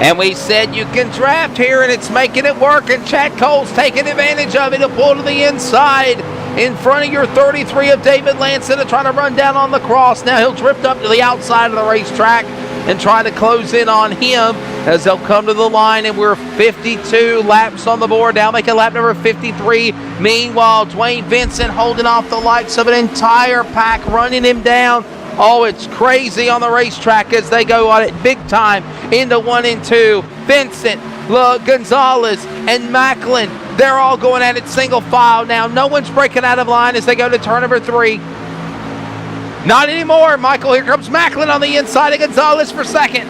And we said you can draft here, and it's making it work, and Chad Cole's taking advantage of it to pull to the inside in front of your 33 of David Lanza to try to run down on Lacrosse. Now he'll drift up to the outside of the racetrack and try to close in on him as they'll come to the line, and we're 52 laps on the board. Now making lap number 53. Meanwhile, Dwayne Vincent holding off the likes of an entire pack, running him down. Oh, it's crazy on the racetrack as they go on it big time into 1 and 2. Vincent, Gonzalez, and Macklin, they're all going at it single file now. No one's breaking out of line as they go to turn number 3. Not anymore, Michael. Here comes Macklin on the inside of Gonzalez for second.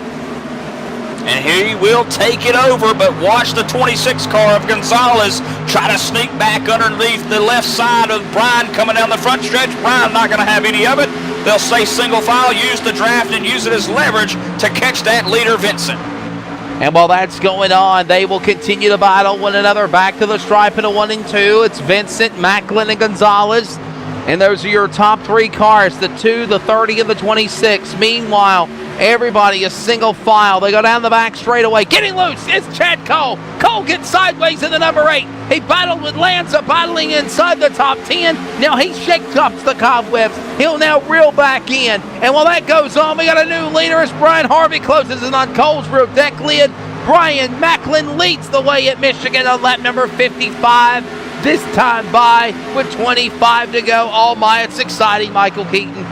And he will take it over, but watch the 26 car of Gonzalez try to sneak back underneath the left side of Brian coming down the front stretch. Brian not going to have any of it. They'll stay single file, use the draft, and use it as leverage to catch that leader, Vincent.
And while that's going on, they will continue to battle one another back to the stripe in a 1 and 2. It's Vincent, Macklin, and Gonzalez. And those are your top 3 cars, the 2, the 30, and the 26. Meanwhile, everybody is single file. They go down the back straightaway. Getting loose is Chad Cole. Cole gets sideways in the number 8. He battled with Lanza, battling inside the top 10. Now he shakes up the cobwebs. He'll now reel back in. And while that goes on, we got a new leader as Brian Harvey closes in on Cole's rear deck lid. Brian Macklin leads the way at Michigan on lap number 55. This time by with 25 to go. Oh my, it's exciting, Michael Keaton.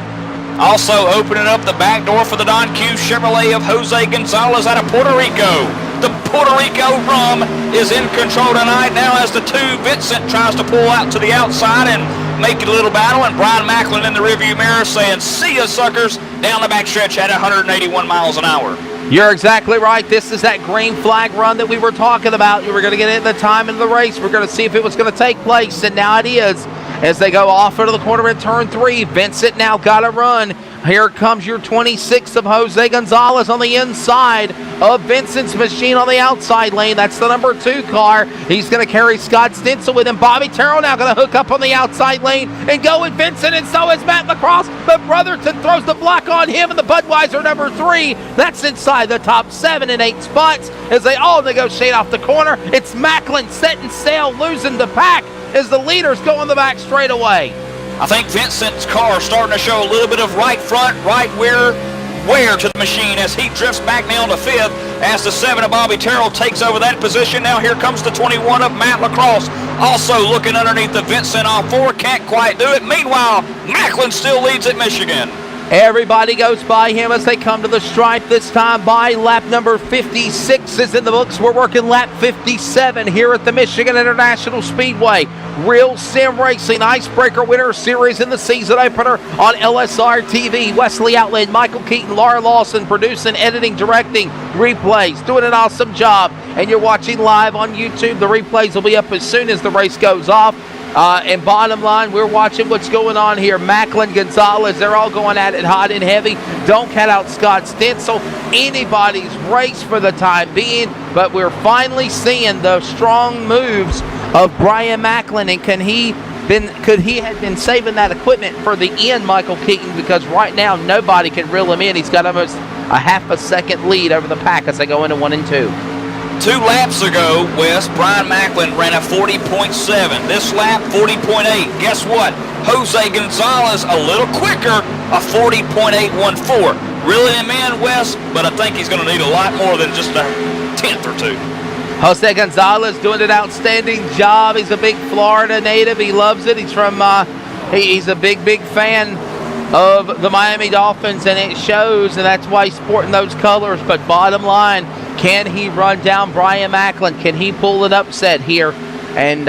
Also opening up the back door for the Don Q Chevrolet of Jose Gonzalez out of Puerto Rico. The Puerto Rico rum is in control tonight now as the 2 Vincent tries to pull out to the outside and make it a little battle, and Brian Macklin in the rearview mirror saying, "See ya, suckers," down the backstretch at 181 miles an hour.
You're exactly right. This is that green flag run that we were talking about. You were going to get it at the time of the race. We're going to see if it was going to take place, and now it is. As they go off into the corner in turn 3, Vincent now got to run. Here comes your 26 of Jose Gonzalez on the inside of Vincent's machine on the outside lane. That's the number 2 car. He's going to carry Scott Stensel with him. Bobby Terrell now going to hook up on the outside lane and go with Vincent, and so is Matt Lacrosse. But Brotherton throws the block on him, and the Budweiser number 3. That's inside the top 7 and 8 spots as they all negotiate off the corner. It's Macklin setting sail, losing the pack as the leaders go on the back straightaway.
I think Vincent's car starting to show a little bit of right front, right wear to the machine as he drifts back now to 5th as the 7 of Bobby Terrell takes over that position. Now here comes the 21 of Matt Lacrosse, also looking underneath the Vincent on 4, can't quite do it. Meanwhile, Macklin still leads at Michigan.
Everybody goes by him as they come to the stripe. This time by lap number 56 is in the books. We're working lap 57 here at the Michigan International Speedway. Real Sim Racing IceBreaker Winter Series in the season opener on LSRTV. Wesley Outland, Michael Keaton, Laura Lawson producing, editing, directing, replays, doing an awesome job. And you're watching live on YouTube. The replays will be up as soon as the race goes off. And bottom line, we're watching what's going on here. Macklin, Gonzalez, they're all going at it hot and heavy. Don't cut out Scott Stensel. Anybody's race for the time being, but we're finally seeing the strong moves of Brian Macklin. And could he have been saving that equipment for the end, Michael Keaton? Because right now nobody can reel him in. He's got almost a half a second lead over the pack as they go into 1 and 2.
2 laps ago, Wes, Brian Macklin ran a 40.7. This lap, 40.8. Guess what? Jose Gonzalez a little quicker, a 40.814. Really him in, Wes, but I think he's going to need a lot more than just a 10th or 2.
Jose Gonzalez doing an outstanding job. He's a big Florida native. He loves it. He's from, he's a big fan of the Miami Dolphins, and it shows, and that's why he's sporting those colors. But bottom line, can he run down Brian Macklin? Can he pull an upset here? And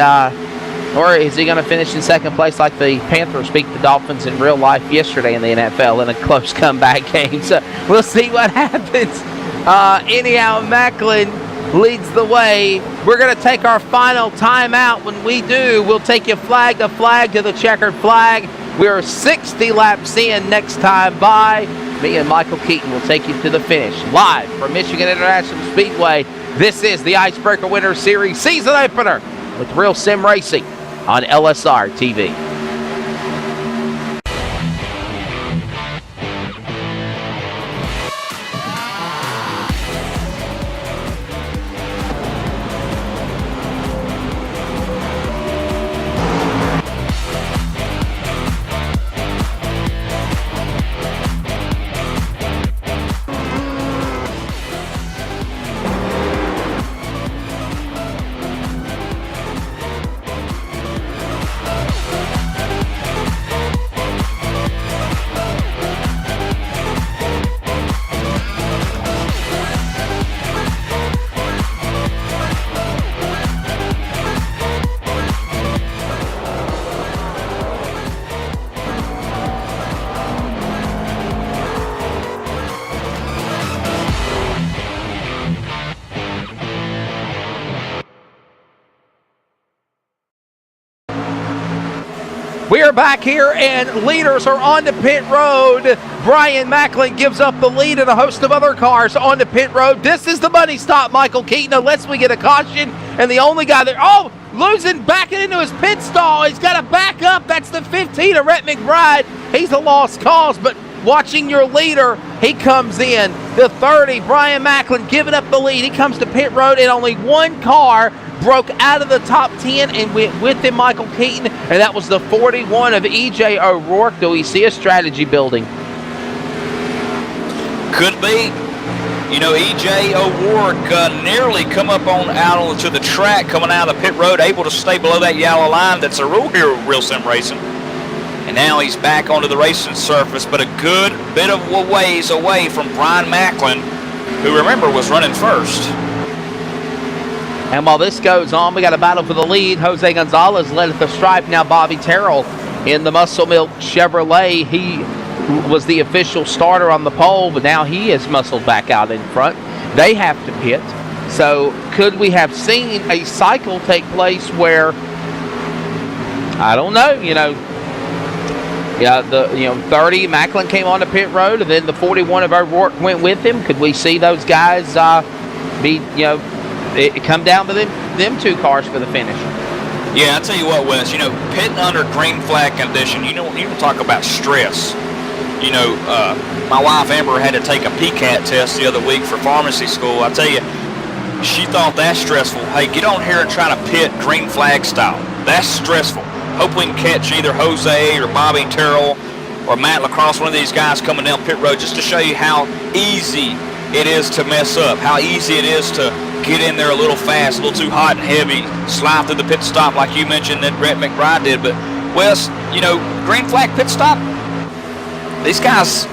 or is he going to finish in second place like the Panthers beat the Dolphins in real life yesterday in the NFL in a close comeback game? So we'll see what happens. Anyhow, Macklin leads the way. We're going to take our final timeout. When we do, we'll take you flag to flag to the checkered flag. We're 60 laps in next time by. Me and Michael Keaton will take you to the finish. Live from Michigan International Speedway, this is the IceBreaker Winter Series season opener with Real Sim Racing on LSR TV. We are back here, and leaders are on the pit road. Brian Macklin gives up the lead, and a host of other cars on the pit road. This is the money stop, Michael Keaton, unless we get a caution. And the only guy there, losing, backing into his pit stall. He's got to back up. That's the 15 of Rhett McBride. He's a lost cause, but watching your leader, he comes in. The 30, Brian Macklin giving up the lead. He comes to pit road, and only one car broke out of the top 10 and went with him, Michael Keaton, and that was the 41 of E.J. O'Rourke. Do we see a strategy building?
Could be. You know, E.J. O'Rourke nearly come up out onto the track, coming out of the pit road, able to stay below that yellow line. That's a rule here with Real Sim Racing. And now he's back onto the racing surface, but a good bit of a ways away from Brian Macklin, who, remember, was running first.
And while this goes on, we got a battle for the lead. Jose Gonzalez led at the stripe. Now Bobby Terrell in the Muscle Milk Chevrolet. He was the official starter on the pole, but now he is muscled back out in front. They have to pit. So could we have seen a cycle take place where, I don't know, the 30 Macklin came on the pit road, and then the 41 of O'Rourke went with him? Could we see those guys it come down to them two cars for the finish?
Yeah, I'll tell you what, Wes, pitting under green flag condition, you don't talk about stress. My wife Amber had to take a PCAT test the other week for pharmacy school. I tell you, she thought that's stressful. Hey, get on here and try to pit green flag style. That's stressful. Hope we can catch either Jose or Bobby Terrell or Matt LaCrosse, one of these guys coming down pit road, just to show you how easy it is to mess up, how easy it is to get in there a little fast, a little too hot and heavy, slide through the pit stop like you mentioned that Rhett McBride did. But, Wes, green flag pit stop, these guys,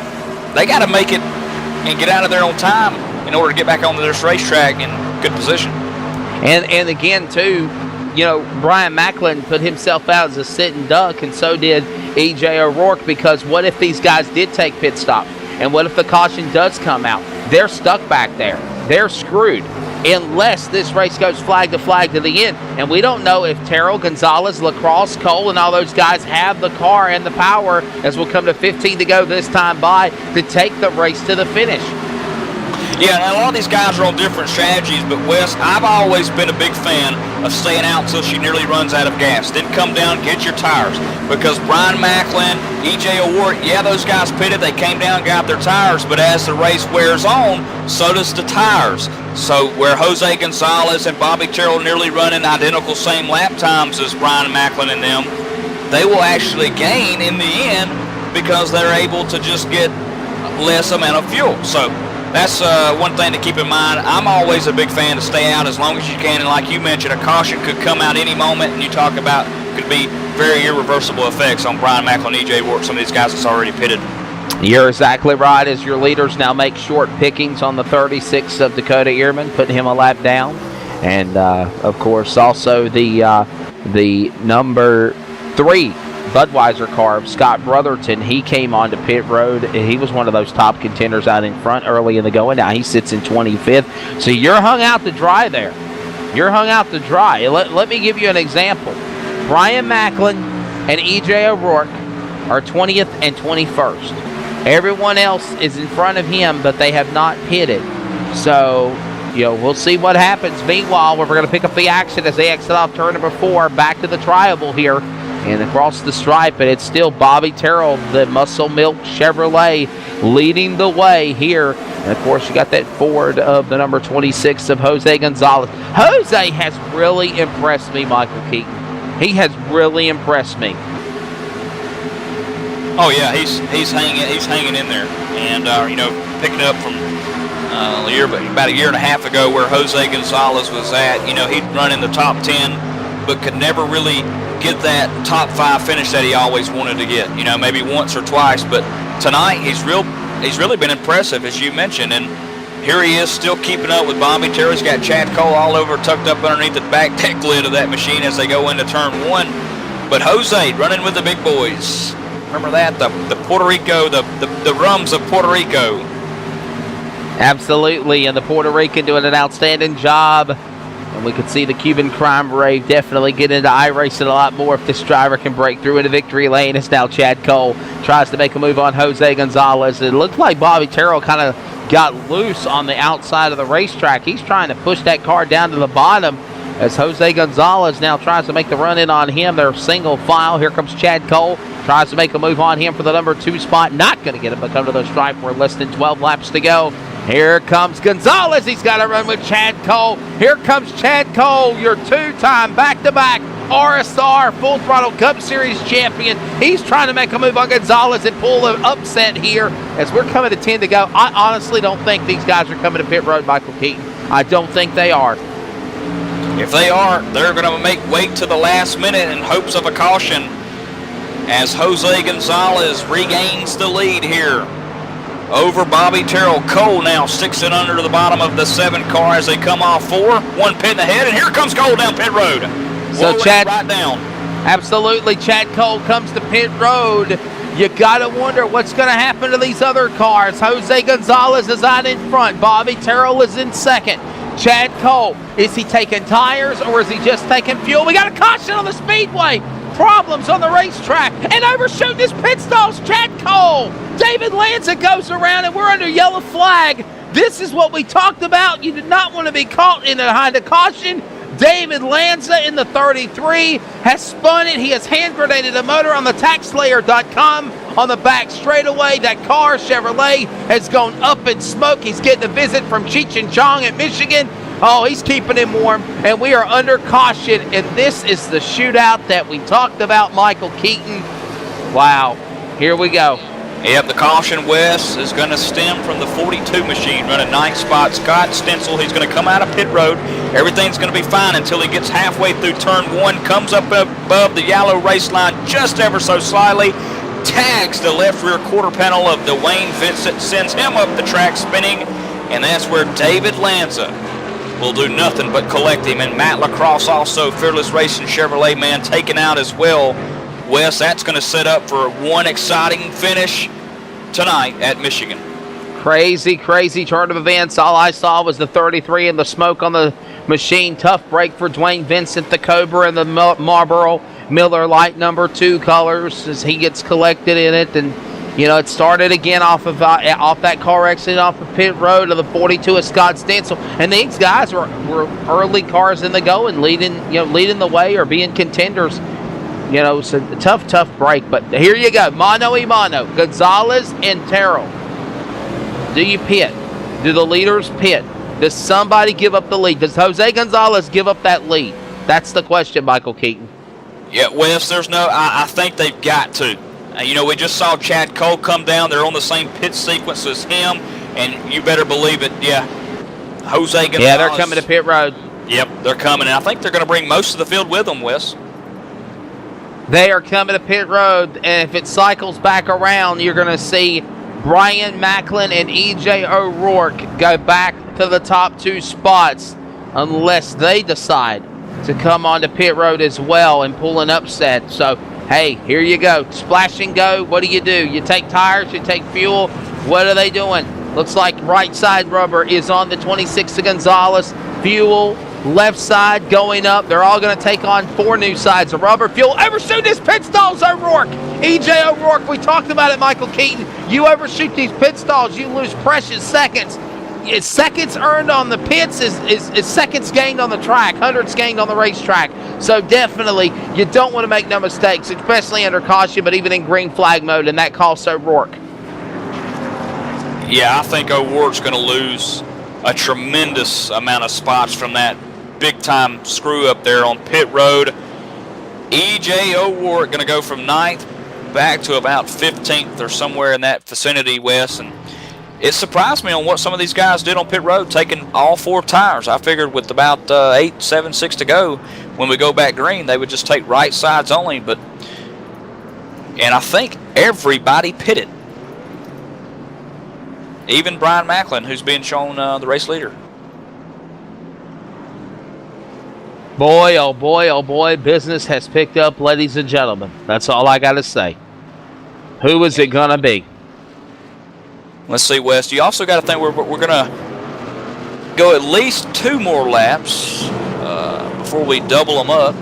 they got to make it and get out of there on time in order to get back onto this racetrack in good position.
And again, too, Brian Macklin put himself out as a sitting duck, and so did E.J. O'Rourke, because what if these guys did take pit stops? And what if the caution does come out? They're stuck back there. They're screwed unless this race goes flag to the end. And we don't know if Terrell, Gonzalez, LaCrosse, Cole, and all those guys have the car and the power, as we'll come to 15 to go this time by, to take the race to the finish.
Yeah, and a lot of these guys are on different strategies, but Wes, I've always been a big fan of staying out until she nearly runs out of gas. Then come down, get your tires. Because Brian Macklin, E.J. O'Rourke, yeah, those guys pitted, they came down, got their tires, but as the race wears on, so does the tires. So where Jose Gonzalez and Bobby Terrell nearly running identical same lap times as Brian Macklin and them, they will actually gain in the end because they're able to just get less amount of fuel. So that's one thing to keep in mind. I'm always a big fan to stay out as long as you can, and like you mentioned, a caution could come out any moment, and you talk about could be very irreversible effects on Brian Macklin, E.J. O'Rourke, some of these guys that's already pitted.
You're exactly right, as your leaders now make short pickings on the 36 of Dakota Ehrman, putting him a lap down. And, of course, also the number 3 Budweiser car of Scott Brotherton. He came onto pit road. He was one of those top contenders out in front early in the going. Now he sits in 25th. So you're hung out to dry there. You're hung out to dry. Let me give you an example. Brian Macklin and E.J. O'Rourke are 20th and 21st. Everyone else is in front of him, but they have not pitted. So, we'll see what happens. Meanwhile, we're going to pick up the action as they exit off turn number 4, back to the tribal here and across the stripe, and it's still Bobby Terrell, the Muscle Milk Chevrolet, leading the way here. And, of course, you got that Ford of the number 26 of Jose Gonzalez. Jose has really impressed me, Michael Keaton. He has really impressed me.
Oh yeah, he's hanging in there, and picking up from about a year and a half ago where Jose Gonzalez was at. He'd run in the top 10, but could never really get that top 5 finish that he always wanted to get. Maybe once or twice, but tonight he's really been impressive, as you mentioned, and here he is still keeping up with Bobby Terrell. He's got Chad Cole all over, tucked up underneath the back deck lid of that machine as they go into turn 1. But Jose running with the big boys. Remember that? The Puerto Rico, the Rums of Puerto Rico.
Absolutely, and the Puerto Rican doing an outstanding job. And And we could see the Cuban crime rave definitely get into iRacing a lot more if this driver can break through into victory lane. It's now Chad Cole tries to make a move on Jose Gonzalez. It looked like Bobby Terrell kind of got loose on the outside of the racetrack. He's trying to push that car down to the bottom as Jose Gonzalez now tries to make the run in on him. They're single file. Here comes Chad Cole. Tries to make a move on him for the number 2 spot. Not going to get him, but come to the stripe. We're less than 12 laps to go. Here comes Gonzalez. He's got to run with Chad Cole. Here comes Chad Cole, your 2-time back-to-back RSR Full Throttle Cup Series champion. He's trying to make a move on Gonzalez and pull an upset here as we're coming to 10 to go. I honestly don't think these guys are coming to pit road, Michael Keaton. I don't think they are.
If they are, they're going to wait to the last minute in hopes of a caution as Jose Gonzalez regains the lead here over Bobby Terrell. Cole now sticks it under the bottom of the 7 car as they come off 4. 1 pit ahead, and here comes Cole down pit road.
So Chad,
right down.
Absolutely, Chad Cole comes to pit road. You got to wonder what's going to happen to these other cars. Jose Gonzalez is out in front. Bobby Terrell is in second. Chad Cole, is he taking tires or is he just taking fuel? We got a caution on the speedway. Problems on the racetrack and overshooting his pit stalls. Chad Cole, David Lanza goes around and we're under yellow flag. This is what we talked about. You did not want to be caught in behind a caution. David Lanza in the 33 has spun it. He has hand grenaded a motor on the taxslayer.com on the back straightaway. That car, Chevrolet, has gone up in smoke. He's getting a visit from Cheech and Chong at Michigan. Oh, he's keeping him warm, and we are under caution, and this is the shootout that we talked about, Michael Keaton. Wow, here we go.
Yep, the caution, Wes, is going to stem from the 42 machine, running 9th spot. Scott Stencil, he's going to come out of pit road. Everything's going to be fine until he gets halfway through turn 1, comes up above the yellow race line just ever so slightly, tags the left rear quarter panel of Dwayne Vincent, sends him up the track spinning, and that's where David Lanza will do nothing but collect him. And Matt Lacrosse, also Fearless Racing Chevrolet man, taken out as well. Wes, that's going to set up for one exciting finish tonight at Michigan.
Crazy, crazy chart of events. All I saw was the 33 and the smoke on the machine. Tough break for Dwayne Vincent, the Cobra, and the Marlboro Miller Lite number 2 colors as he gets collected in it. And, you know, it started again off that car exit off of pit road of the 42 of Scott Stencil. And these guys were early cars in the going, leading the way or being contenders. You know, it's a tough break. But here you go, mano a mano, Gonzalez and Terrell. Do you pit? Do the leaders pit? Does somebody give up the lead? Does Jose Gonzalez give up that lead? That's the question, Michael Keaton.
Yeah, Wes, I think they've got to. You know, we just saw Chad Cole come down. They're on the same pit sequence as him, and you better believe it, yeah. Jose Gonzalez.
Yeah, they're coming to pit road.
Yep, they're coming, and I think they're going to bring most of the field with them, Wes.
They are coming to pit road, and if it cycles back around, you're going to see Brian Macklin and E.J. O'Rourke go back to the top 2 spots unless they decide to come onto pit road as well and pull an upset. So, hey, here you go. Splash and go. What do? You take tires, you take fuel. What are they doing? Looks like right side rubber is on the 26 of Gonzalez. Fuel, left side going up. They're all going to take on 4 new sides of rubber. Fuel, overshoot his pit stalls, O'Rourke. E.J. O'Rourke, we talked about it, Michael Keaton. You overshoot these pit stalls, you lose precious seconds. Seconds earned on the pits is seconds gained on the track, hundreds gained on the racetrack. So definitely, you don't want to make no mistakes, especially under caution, but even in green flag mode, and that costs O'Rourke.
Yeah, I think O'Rourke's going to lose a tremendous amount of spots from that big-time screw-up there on pit road. E.J. O'Rourke going to go from 9th back to about 15th or somewhere in that vicinity, Wes. And it surprised me on what some of these guys did on pit road, taking all 4 tires. I figured with about 8, 7, 6 to go, when we go back green, they would just take right sides only. And I think everybody pitted. Even Brian Macklin, who's being shown the race leader.
Boy, oh boy, business has picked up, ladies and gentlemen. That's all I got to say. Who is it going to be?
Let's see, Wes. You also got to think we're going to go at least 2 more laps before we double them up.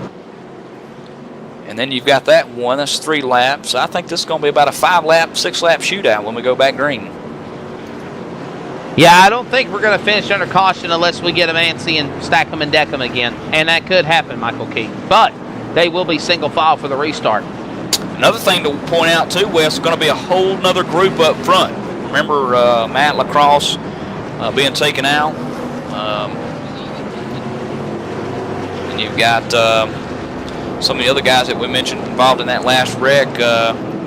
And then you've got that one. That's 3 laps. I think this is going to be about a 5-lap, 6-lap shootout when we go back green.
Yeah, I don't think we're going to finish under caution unless we get them antsy and stack them and deck them again. And that could happen, Michael Keaton. But they will be single file for the restart.
Another thing to point out, too, Wes, is going to be a whole nother group up front. Remember Matt Lacrosse being taken out? And you've got some of the other guys that we mentioned involved in that last wreck,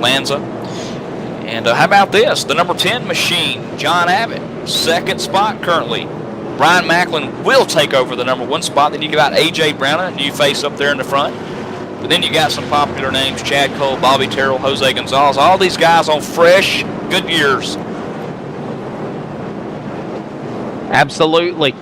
Lanza. And how about this? The number 10 machine, John Abbott, 2nd spot currently. Brian Macklin will take over the number 1 spot. Then you got A.J. Brown, a new face up there in the front. But then you got some popular names, Chad Cole, Bobby Terrell, Jose Gonzalez. All these guys on fresh, good years.
Absolutely.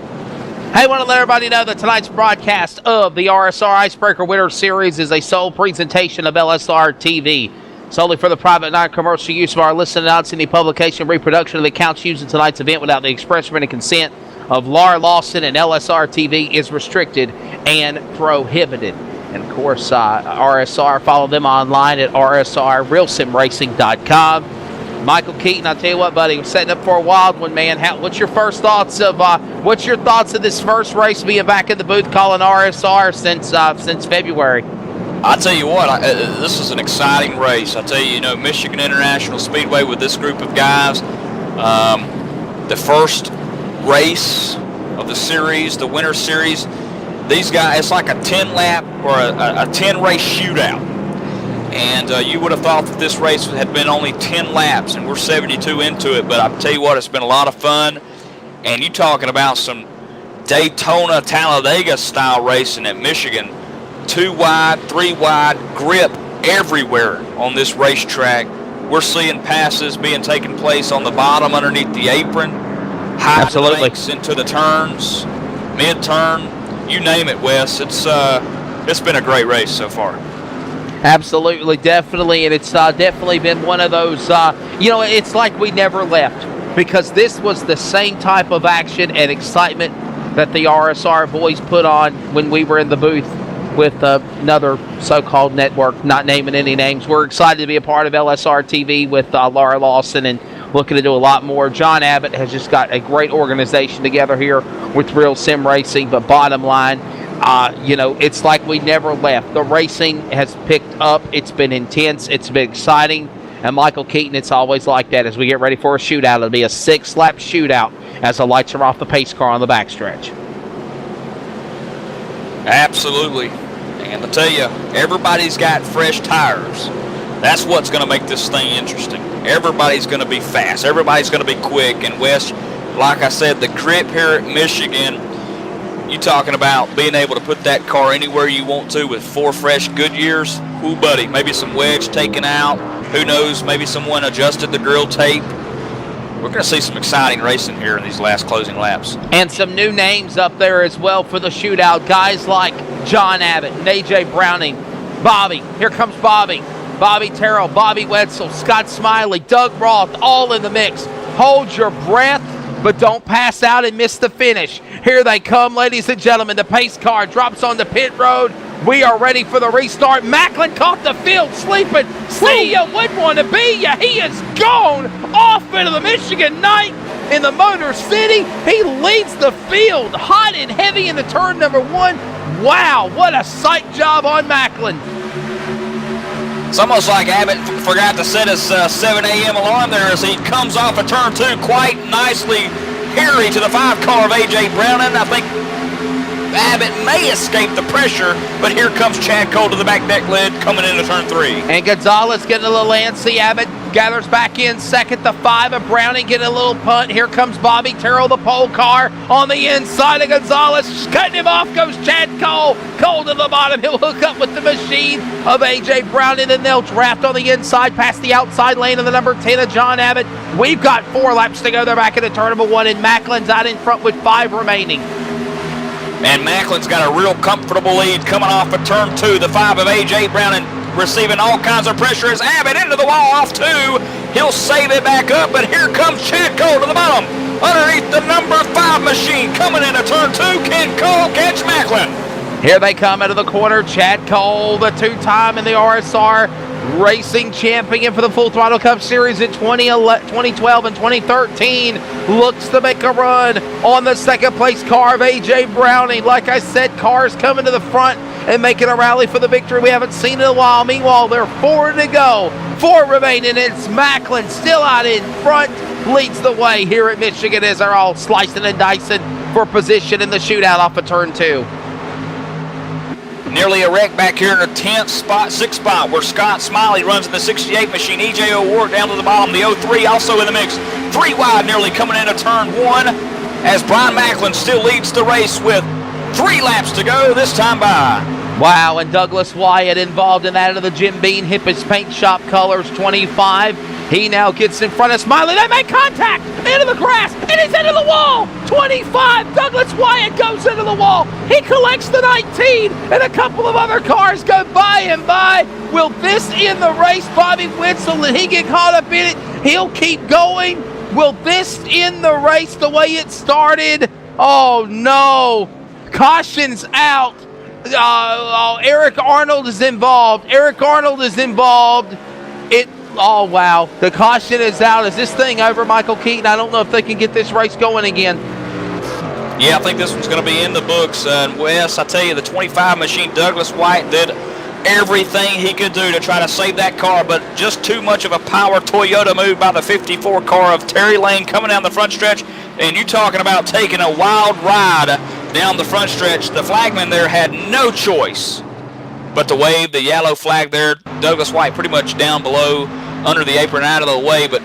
Hey, I want to let everybody know that tonight's broadcast of the RSR Icebreaker Winter Series is a sole presentation of LSRTV. Solely for the private, non-commercial use of our listening outs. Any publication, reproduction of the accounts used in tonight's event without the express written consent of Laura Lawson and LSRTV is restricted and prohibited. And, of course, RSR, follow them online at rsrrealsimracing.com. Michael Keaton, I'll tell you what, buddy, I'm setting up for a wild one, man. What's your thoughts of this first race being back in the booth calling RSR since February?
I'll tell you what, this is an exciting race. I tell you, Michigan International Speedway with this group of guys, the first race of the series, the winter series, these guys, it's like a 10-lap or a 10-race shootout. And you would have thought that this race had been only 10 laps, and we're 72 into it. But I'll tell you what, it's been a lot of fun. And you're talking about some Daytona, Talladega style racing at Michigan. 2 wide, 3 wide, grip everywhere on this racetrack. We're seeing passes being taken place on the bottom underneath the apron. High banks into the turns, mid-turn, you name it, Wes. It's been a great race so far.
Absolutely, definitely, and it's definitely been one of those, it's like we never left, because this was the same type of action and excitement that the RSR boys put on when we were in the booth with another so-called network, not naming any names. We're excited to be a part of LSR TV with Laura Lawson and looking to do a lot more. John Abbott has just got a great organization together here with Real Sim Racing, but bottom line, it's like we never left. The racing has picked up. It's been intense. It's been exciting. And Michael Keaton, it's always like that. As we get ready for a shootout, it'll be a 6-lap shootout as the lights are off the pace car on the backstretch.
Absolutely. And I tell you, everybody's got fresh tires. That's what's going to make this thing interesting. Everybody's going to be fast. Everybody's going to be quick. And Wes, like I said, the grip here at Michigan, you talking about being able to put that car anywhere you want to with 4 fresh Goodyears. Ooh, buddy, maybe some wedge taken out. Who knows, maybe someone adjusted the grill tape. We're going to see some exciting racing here in these last closing laps.
And some new names up there as well for the shootout. Guys like John Abbott and A.J. Browning. Bobby, here comes Bobby. Bobby Terrell, Bobby Wetzel, Scott Smiley, Doug Roth, all in the mix. Hold your breath, but don't pass out and miss the finish. Here they come, ladies and gentlemen. The pace car drops on the pit road. We are ready for the restart. Macklin caught the field sleeping. See ya, wouldn't want to be ya. He is gone off into the Michigan night in the Motor City. He leads the field hot and heavy in the turn number 1. Wow, what a sight job on Macklin.
It's almost like Abbott forgot to set his 7 a.m. alarm there as he comes off of turn 2 quite nicely. Harry to the 5 car of A.J. Browning. I think Abbott may escape the pressure, but here comes Chad Cole to the back deck lid coming into turn 3.
And Gonzalez getting a little antsy. Abbott gathers back in second. The 5 of Browning getting a little punt. Here comes Bobby Terrell, the pole car on the inside of Gonzalez. Cutting him off goes Chad Cole. Cole to the bottom. He'll hook up with the machine of A.J. Browning, and they'll draft on the inside past the outside lane of the number 10 of John Abbott. We've got 4 laps to go. They're back into turn number 1, and Macklin's out in front with 5 remaining.
And Macklin's got a real comfortable lead coming off of turn 2. The 5 of A.J. Browning receiving all kinds of pressure as Abbott into the wall off 2. He'll save it back up, but here comes Chad Cole to the bottom. Underneath the number 5 machine coming into turn 2. Can Cole catch Macklin?
Here they come out of the corner. Chad Cole, the two-time in the RSR Racing champion for the Full Throttle Cup Series in 2012 and 2013, looks to make a run on the second place car of AJ Browning. Like I said, cars coming to the front and making a rally for the victory we haven't seen in a while. Meanwhile, there are 4 to go. 4 remaining. It's Macklin still out in front, leads the way here at Michigan as they're all slicing and dicing for position in the shootout off of turn 2.
Nearly a wreck back here in the 10th spot, 6th spot, where Scott Smiley runs in the 68 machine. EJ O'Rourke down to the bottom. The 03 also in the mix. 3 wide, nearly coming into turn 1, as Brian Macklin still leads the race with 3 laps to go, this time by.
Wow, and Douglas Wyatt involved in that of the Jim Beam Hippest Paint Shop Colors 25. He now gets in front of Smiley. They make contact into the grass, and he's into the wall. 25, Douglas Wyatt goes into the wall. He collects the 19, and a couple of other cars go by and by. Will this end the race? Bobby Witzel, did he get caught up in it? He'll keep going. Will this end the race the way it started? Oh, no. Caution's out. Eric Arnold is involved. Oh, wow. The caution is out. Is this thing over, Michael Keaton? I don't know if they can get this race going again.
Yeah, I think this one's going to be in the books. And Wes, I tell you, the 25 machine, Douglas White, did everything he could do to try to save that car, but just too much of a power Toyota move by the 54 car of Terry Lane coming down the front stretch. And you talking about taking a wild ride down the front stretch. The flagman there had no choice but to wave the yellow flag there. Douglas White pretty much down below, under the apron, out of the way, but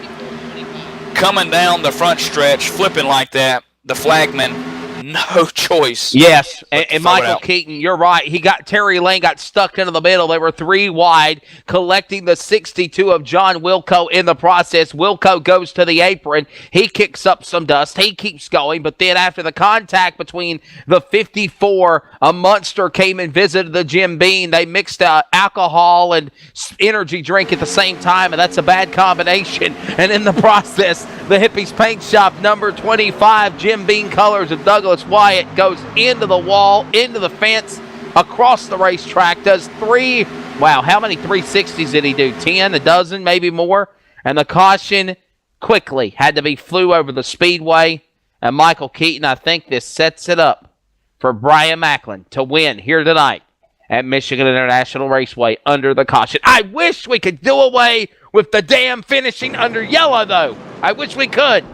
coming down the front stretch, flipping like that, the flagman, no choice.
Yes, and Michael Keaton, you're right. Terry Lane got stuck into the middle. They were 3 wide, collecting the 62 of John Wilco in the process. Wilco goes to the apron. He kicks up some dust. He keeps going, but then after the contact between the 54, a monster came and visited the Jim Beam. They mixed alcohol and energy drink at the same time, and that's a bad combination. And in the process, the Hippies Paint Shop number 25, Jim Beam colors of Douglas Wyatt, goes into the wall, into the fence, across the racetrack, does 3, wow, how many 360s did he do? 10, a dozen, maybe more? And the caution quickly had to be flew over the speedway. And Michael Keaton, I think this sets it up for Brian Macklin to win here tonight at Michigan International Raceway under the caution. I wish we could do away with the damn finishing under yellow, though. I wish we could.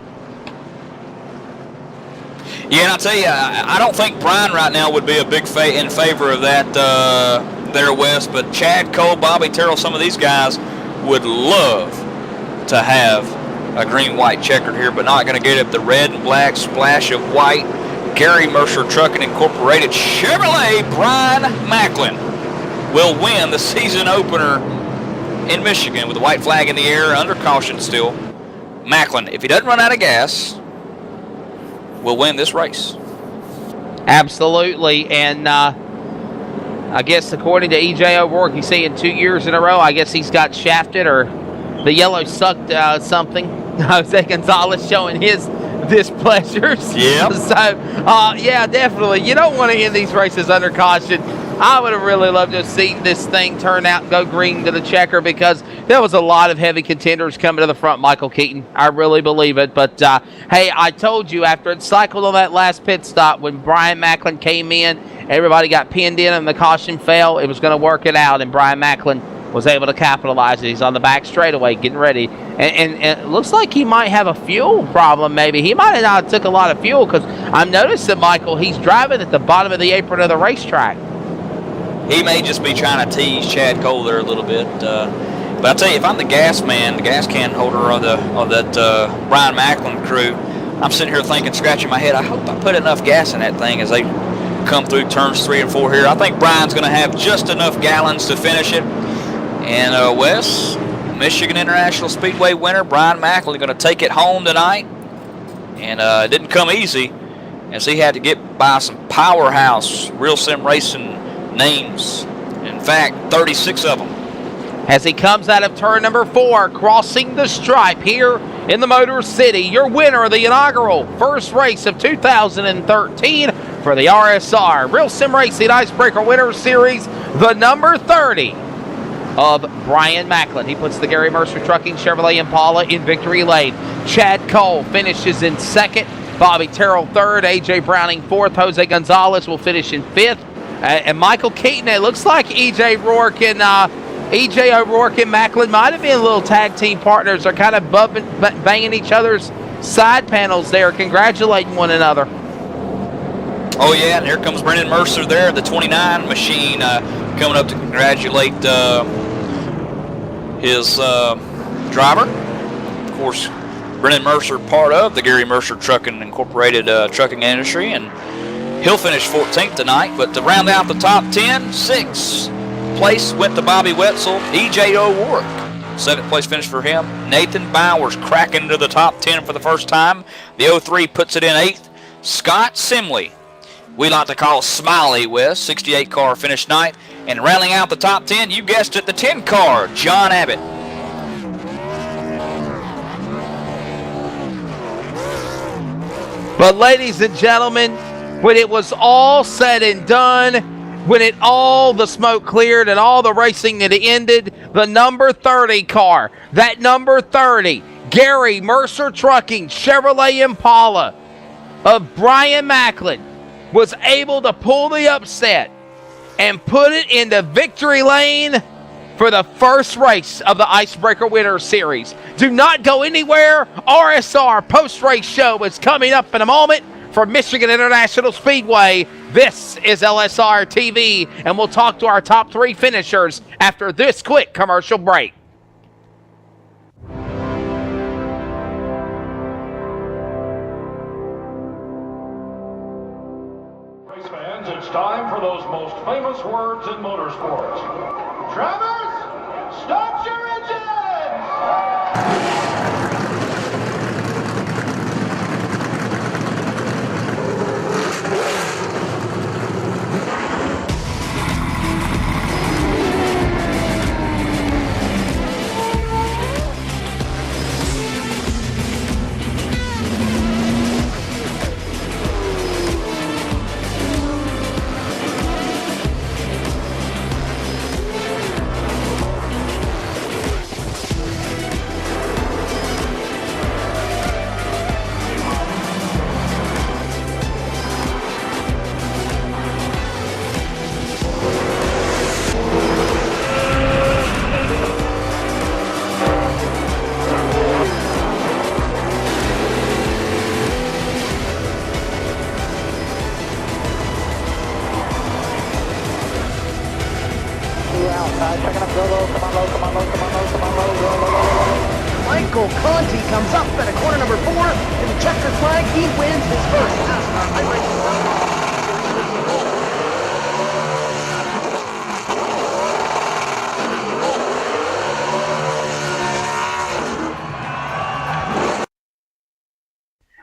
Yeah, and I'll tell you, I don't think Brian right now would be a big in favor of that there, West, but Chad Cole, Bobby Terrell, some of these guys would love to have a green-white checkered here, but not going to get it. The red and black splash of white. Gary Mercer Trucking Incorporated Chevrolet, Brian Macklin will win the season opener in Michigan with the white flag in the air, under caution still. Macklin, if he doesn't run out of gas, will win this race.
Absolutely, and I guess according to E.J. O'Rourke, he's saying 2 years in a row, I guess he's got shafted or the yellow sucked something. Jose Gonzalez showing his displeasures.
Yeah.
So, yeah, definitely. You don't want to end these races under caution. I would have really loved to have seen this thing turn out and go green to the checker, because there was a lot of heavy contenders coming to the front, Michael Keaton. I really believe it. But, hey, I told you after it cycled on that last pit stop, when Brian Macklin came in, everybody got pinned in and the caution fell. It was going to work it out, and Brian Macklin was able to capitalize it. He's on the back straightaway getting ready. And it looks like he might have a fuel problem maybe. He might have not took a lot of fuel, because I'm noticing, Michael, he's driving at the bottom of the apron of the racetrack.
He may just be trying to tease Chad Cole there a little bit. But I'll tell you, if I'm the gas man, the gas can holder of that Brian Macklin crew, I'm sitting here thinking, scratching my head, I hope I put enough gas in that thing as they come through turns 3 and 4 here. I think Brian's going to have just enough gallons to finish it. And Wes, Michigan International Speedway winner, Brian Macklin, going to take it home tonight. And it didn't come easy, as he had to get by some powerhouse Real Sim Racing names. In fact, 36 of them.
As he comes out of turn number 4, crossing the stripe here in the Motor City, your winner of the inaugural first race of 2013 for the RSR Real Sim Racing Icebreaker Winter Series, the number 30 of Brian Macklin. He puts the Gary Mercer Trucking Chevrolet Impala in victory lane. Chad Cole finishes in second. Bobby Terrell third. AJ Browning fourth. Jose Gonzalez will finish in fifth. And Michael Keaton, it looks like EJ O'Rourke and Macklin might have been little tag team partners. They're kind of banging each other's side panels there, congratulating one another.
Oh, yeah, and here comes Brendan Mercer there, the 29 machine, coming up to congratulate his driver. Of course, Brendan Mercer, part of the Gary Mercer Trucking Incorporated trucking industry, and he'll finish 14th tonight. But to round out the top 10, 6th place went to Bobby Wetzel, E.J. O'Rourke. 7th place finish for him. Nathan Bowers cracking into the top 10 for the first time. The 03 puts it in 8th. Scott Simley, we like to call Smiley West, 68 car finish night. And rounding out the top 10, you guessed it, the 10 car, John Abbott.
But ladies and gentlemen, when it was all said and done, when all the smoke cleared and all the racing had ended, the number 30 car, that number 30, Gary Mercer Trucking Chevrolet Impala of Brian Macklin, was able to pull the upset and put it into victory lane for the first race of the Icebreaker Winter Series. Do not go anywhere. RSR post-race show is coming up in a moment from Michigan International Speedway. This is LSR TV, and we'll talk to our top 3 finishers after this quick commercial break.
Race fans, it's time for those most famous words in motorsports. Drivers, start your engines!
Michael Conti comes up at a corner number 4 in the checkered flag. He wins his first Nascar iRacing.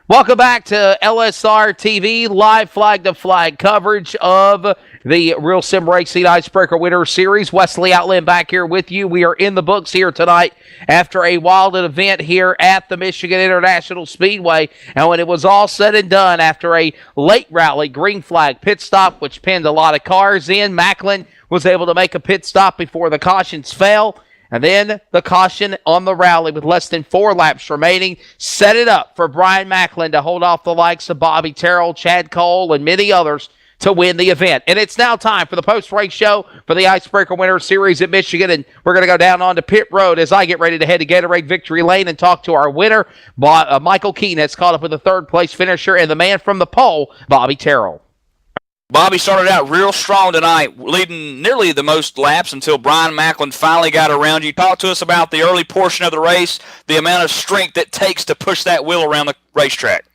Welcome back to LSR TV, live flag-to-flag coverage of the Real Sim Racing Icebreaker Winter Series. Wesley Outland back here with you. We are in the books here tonight after a wild event here at the Michigan International Speedway. And when it was all said and done, after a late rally green flag pit stop, which pinned a lot of cars in, Macklin was able to make a pit stop before the cautions fell. And then the caution on the rally with less than 4 laps remaining set it up for Brian Macklin to hold off the likes of Bobby Terrell, Chad Cole, and many others to win the event. And it's now time for the post-race show for the Icebreaker Winter Series at Michigan. And we're going to go down onto pit road as I get ready to head to Gatorade Victory Lane and talk to our winner, Michael Keaton, that's caught up with the third-place finisher, and the man from the pole, Bobby Terrell.
Bobby started out real strong tonight, leading nearly the most laps until Brian Macklin finally got around you. Talk to us about the early portion of the race, the amount of strength it takes to push that wheel around the racetrack.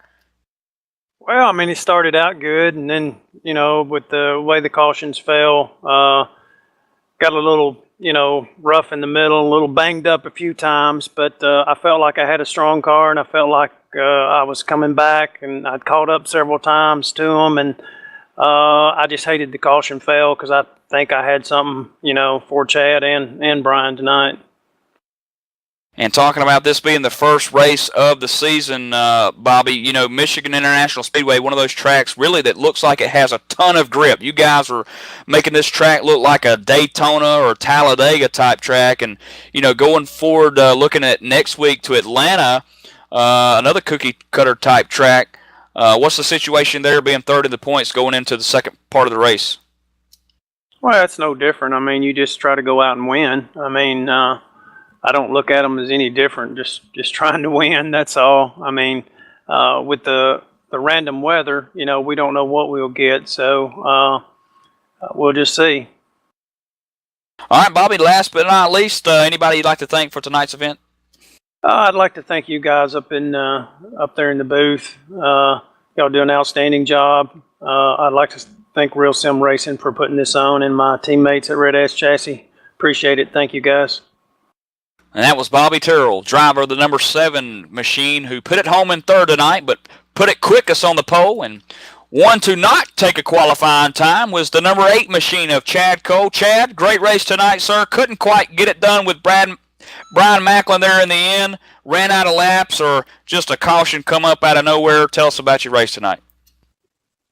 Well, I mean, he started out good, and then, you know, with the way the cautions fell, got a little, you know, rough in the middle, a little banged up a few times, but I felt like I had a strong car, and I felt like I was coming back, and I'd caught up several times to him, and I just hated the caution fell because I think I had something, you know, for Chad and Brian tonight.
And talking about this being the first race of the season, Bobby, you know, Michigan International Speedway, one of those tracks really that looks like it has a ton of grip. You guys are making this track look like a Daytona or Talladega type track. And, you know, going forward, looking at next week to Atlanta, another cookie cutter type track. What's the situation there being third in the points going into the second part of the race?
Well, it's no different. I mean, you just try to go out and win. I mean, I don't look at them as any different. Just trying to win. That's all. I mean, with the random weather, you know, we don't know what we'll get, so we'll just see.
All right, Bobby. Last but not least, anybody you'd like to thank for tonight's event?
I'd like to thank you guys up there in the booth. Y'all do an outstanding job. I'd like to thank Real Sim Racing for putting this on, and my teammates at Red Ass Chassis. Appreciate it. Thank you, guys.
And that was Bobby Terrell, driver of the number 7 machine, who put it home in third tonight, but put it quickest on the pole. And one to not take a qualifying time was the number 8 machine of Chad Cole. Chad, great race tonight, sir. Couldn't quite get it done with Brian Macklin there in the end. Ran out of laps, or just a caution come up out of nowhere. Tell us about your race tonight.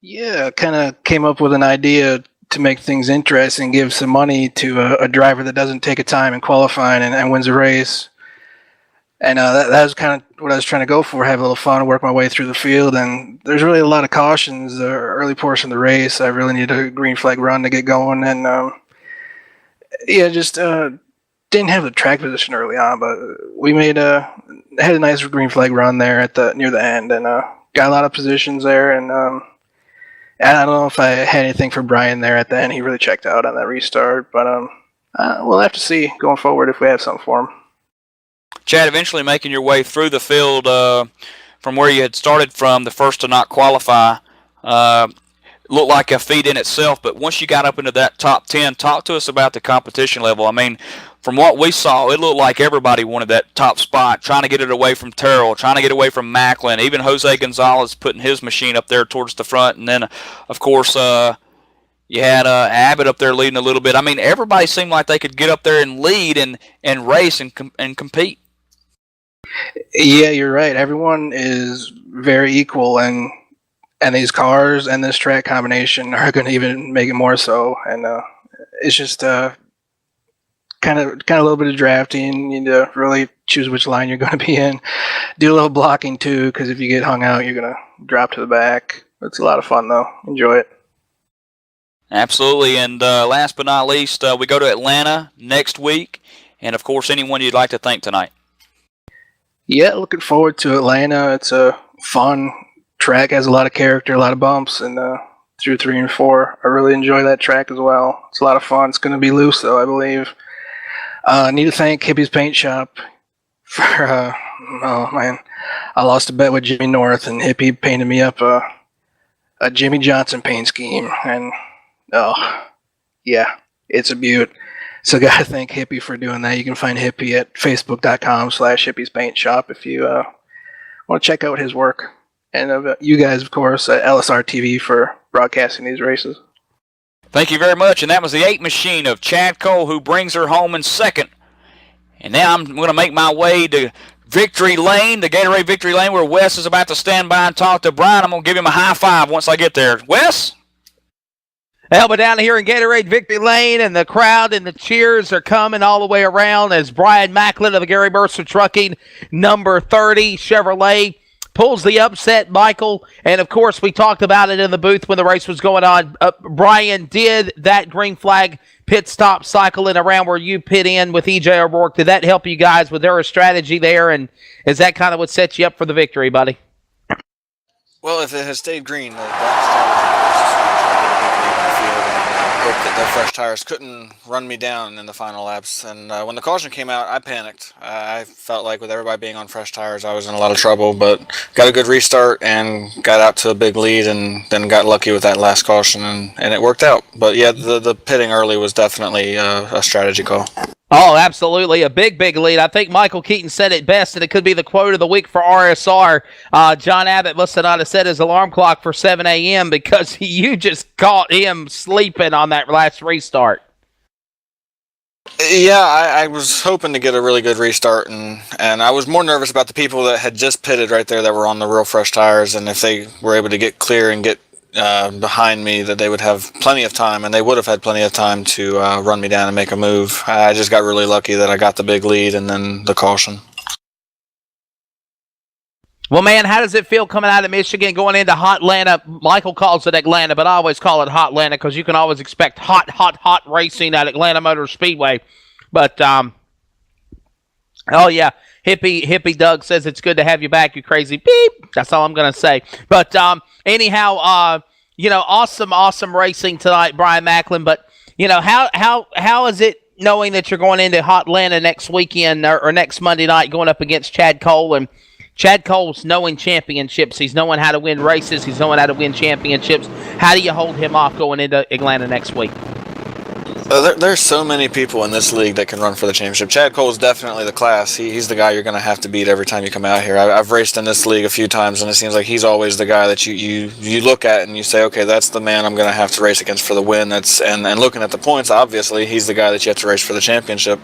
Yeah, kind of came up with an idea to make things interesting, give some money to a driver that doesn't take a time in qualifying and wins a race. And that was kind of what I was trying to go for, have a little fun, work my way through the field. And there's really a lot of cautions the early portion of the race. I really needed a green flag run to get going. And just didn't have the track position early on, but we had a nice green flag run there near the end, and got a lot of positions there. And I don't know if I had anything for Brian there at the end. He really checked out on that restart, but we'll have to see going forward if we have something for him.
Chad, eventually making your way through the field from where you had started from, the first to not qualify, looked like a feat in itself, but once you got up into that top 10, talk to us about the competition level. I mean, from what we saw, it looked like everybody wanted that top spot, trying to get it away from Terrell, trying to get away from Macklin, even Jose Gonzalez putting his machine up there towards the front. And then, of course, you had Abbott up there leading a little bit. I mean, everybody seemed like they could get up there and lead and race and compete.
Yeah, you're right. Everyone is very equal, and these cars and this track combination are going to even make it more so. And it's just kind of a little bit of drafting. You need to really choose which line you're going to be in. Do a little blocking too, because if you get hung out, you're going to drop to the back. It's a lot of fun though. Enjoy it.
Absolutely. And last but not least, we go to Atlanta next week. And of course, anyone you'd like to thank tonight.
Yeah, looking forward to Atlanta. It's a fun track, has a lot of character, a lot of bumps, and through 3 and 4, I really enjoy that track as well. It's a lot of fun. It's going to be loose though, I believe. I need to thank Hippie's Paint Shop for, oh man, I lost a bet with Jimmy North, and Hippie painted me up a Jimmy Johnson paint scheme, and oh, yeah, it's a beaut. So gotta thank Hippie for doing that. You can find Hippie at facebook.com/Hippie's Paint Shop if you want to check out his work. And you guys, of course, at LSRTV for broadcasting these races.
Thank you very much. And that was the 8 machine of Chad Cole, who brings her home in second. And now I'm going to make my way to Victory Lane, the Gatorade Victory Lane, where Wes is about to stand by and talk to Brian. I'm going to give him a high five once I get there. Wes?
Well, but down here in Gatorade Victory Lane, and the crowd and the cheers are coming all the way around as Brian Macklin of the Gary Mercer Trucking, number 30 Chevrolet, pulls the upset, Michael. And, of course, we talked about it in the booth when the race was going on. Brian did that green flag pit stop cycle in around where you pit in with E.J. O'Rourke. Did that help you guys with their strategy there? And is that kind of what set you up for the victory, buddy?
Well, if it had stayed green, the black hope that the fresh tires couldn't run me down in the final laps. And when the caution came out, I panicked. I felt like with everybody being on fresh tires, I was in a lot of trouble, but got a good restart and got out to a big lead, and then got lucky with that last caution, and it worked out. But yeah, the pitting early was definitely a strategy call.
Oh, absolutely. A big, big lead. I think Michael Keaton said it best, and it could be the quote of the week for RSR. John Abbott must not have set his alarm clock for 7 a.m. because you just caught him sleeping on that last restart.
Yeah, I was hoping to get a really good restart, and I was more nervous about the people that had just pitted right there that were on the real fresh tires, and if they were able to get clear and get behind me, that they would have plenty of time, and they would have had plenty of time to run me down and make a move. I just got really lucky that I got the big lead and then the caution.
Well, man, how does it feel coming out of Michigan, going into hot Atlanta? Michael calls it Atlanta, but I always call it hot Atlanta because you can always expect hot racing at Atlanta Motor Speedway. But, oh, yeah, Hippie Doug says it's good to have you back, you crazy beep. That's all I'm going to say. But, anyhow, awesome racing tonight, Brian Macklin. But, how is it knowing that you're going into hot Atlanta next weekend or next Monday night going up against Chad Cole? And Chad Cole's knowing championships. He's knowing how to win races. He's knowing how to win championships. How do you hold him off going into Atlanta next week?
There's so many people in this league that can run for the championship. Chad Cole's definitely the class. He's the guy you're going to have to beat every time you come out here. I've raced in this league a few times, and it seems like he's always the guy that you look at and you say, okay, that's the man I'm going to have to race against for the win. And looking at the points, obviously, he's the guy that you have to race for the championship.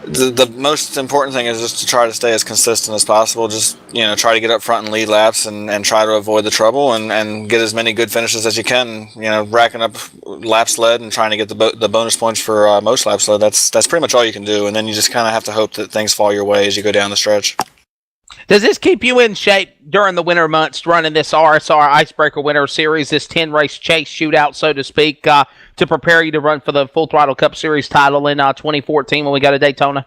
The most important thing is just to try to stay as consistent as possible. Just, try to get up front and lead laps and try to avoid the trouble and get as many good finishes as you can. Racking up laps led and trying to get the bonus points for most laps led. That's pretty much all you can do. And then you just kind of have to hope that things fall your way as you go down the stretch.
Does this keep you in shape during the winter months running this RSR IceBreaker Winter Series, this 10-race chase shootout, so to speak, to prepare you to run for the Full Throttle Cup Series title in 2014 when we go to Daytona?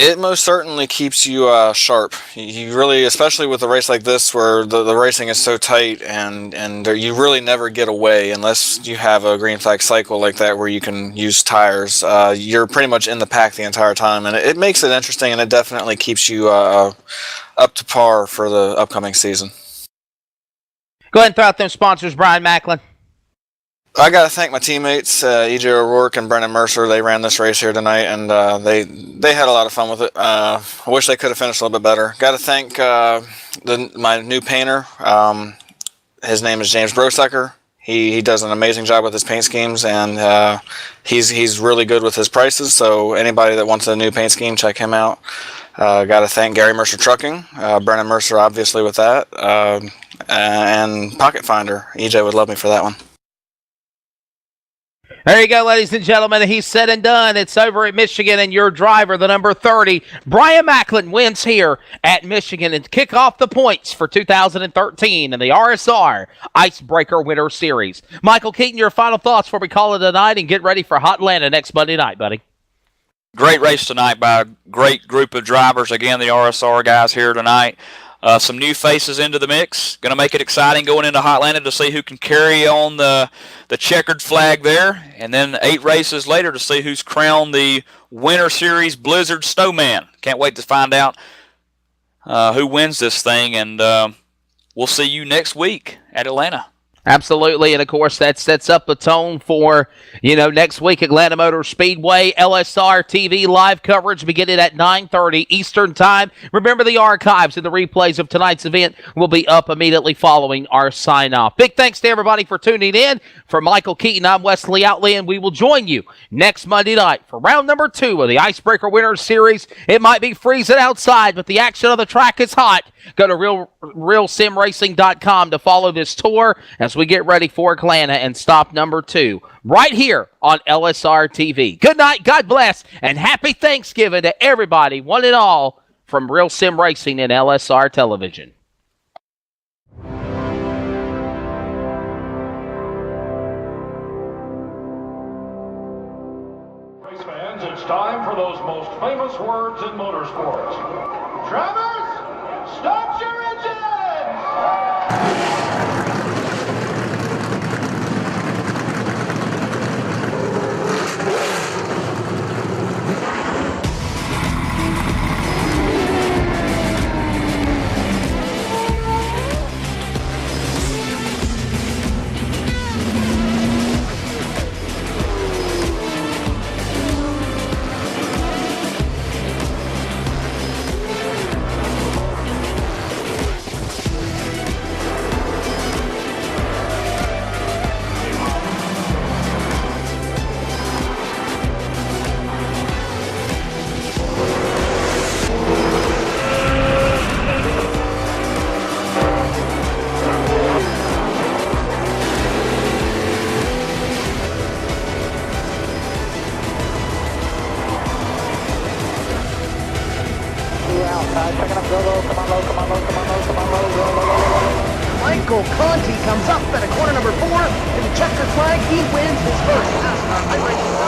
It most certainly keeps you sharp. You really, especially with a race like this where the racing is so tight and you really never get away unless you have a green flag cycle like that where you can use tires. You're pretty much in the pack the entire time, and it makes it interesting, and it definitely keeps you up to par for the upcoming season.
Go ahead and throw out them sponsors, Brian Macklin.
I got to thank my teammates, E.J. O'Rourke and Brennan Mercer. They ran this race here tonight, and they had a lot of fun with it. I wish they could have finished a little bit better. Got to thank my new painter. His name is James Brosecker. He does an amazing job with his paint schemes, and he's really good with his prices. So anybody that wants a new paint scheme, check him out. Got to thank Gary Mercer Trucking, Brennan Mercer obviously with that, and Pocket Finder. EJ would love me for that one.
There you go, ladies and gentlemen. He's said and done. It's over at Michigan, and your driver, the number 30, Brian Macklin, wins here at Michigan and kick off the points for 2013 in the RSR IceBreaker Winter Series. Michael Keaton, your final thoughts before we call it a night and get ready for Hot Atlanta next Monday night, buddy.
Great race tonight by a great group of drivers. Again, the RSR guys here tonight. Some new faces into the mix. Going to make it exciting going into Hot Atlanta to see who can carry on the checkered flag there. And then 8 races later to see who's crowned the Winter Series Blizzard Snowman. Can't wait to find out who wins this thing. And we'll see you next week at Atlanta.
Absolutely, and of course that sets up the tone for, next week, Atlanta Motor Speedway, LSRTV live coverage beginning at 9:30 Eastern Time. Remember, the archives and the replays of tonight's event will be up immediately following our sign-off. Big thanks to everybody for tuning in. For Michael Keaton, I'm Wesley Outley, and we will join you next Monday night for round number 2 of the IceBreaker Winter Series. It might be freezing outside, but the action on the track is hot. Go to realsimracing.com to follow this tour as we get ready for Atlanta and stop number 2 right here on LSR TV. Good night, God bless, and happy Thanksgiving to everybody, one and all, from Real Sim Racing and LSR Television.
Race fans, it's time for those most famous words in motorsports. Drivers, start your engines!
Michael Conti comes up at a corner number 4 in the checkered flag. He wins his first NASCAR iRacing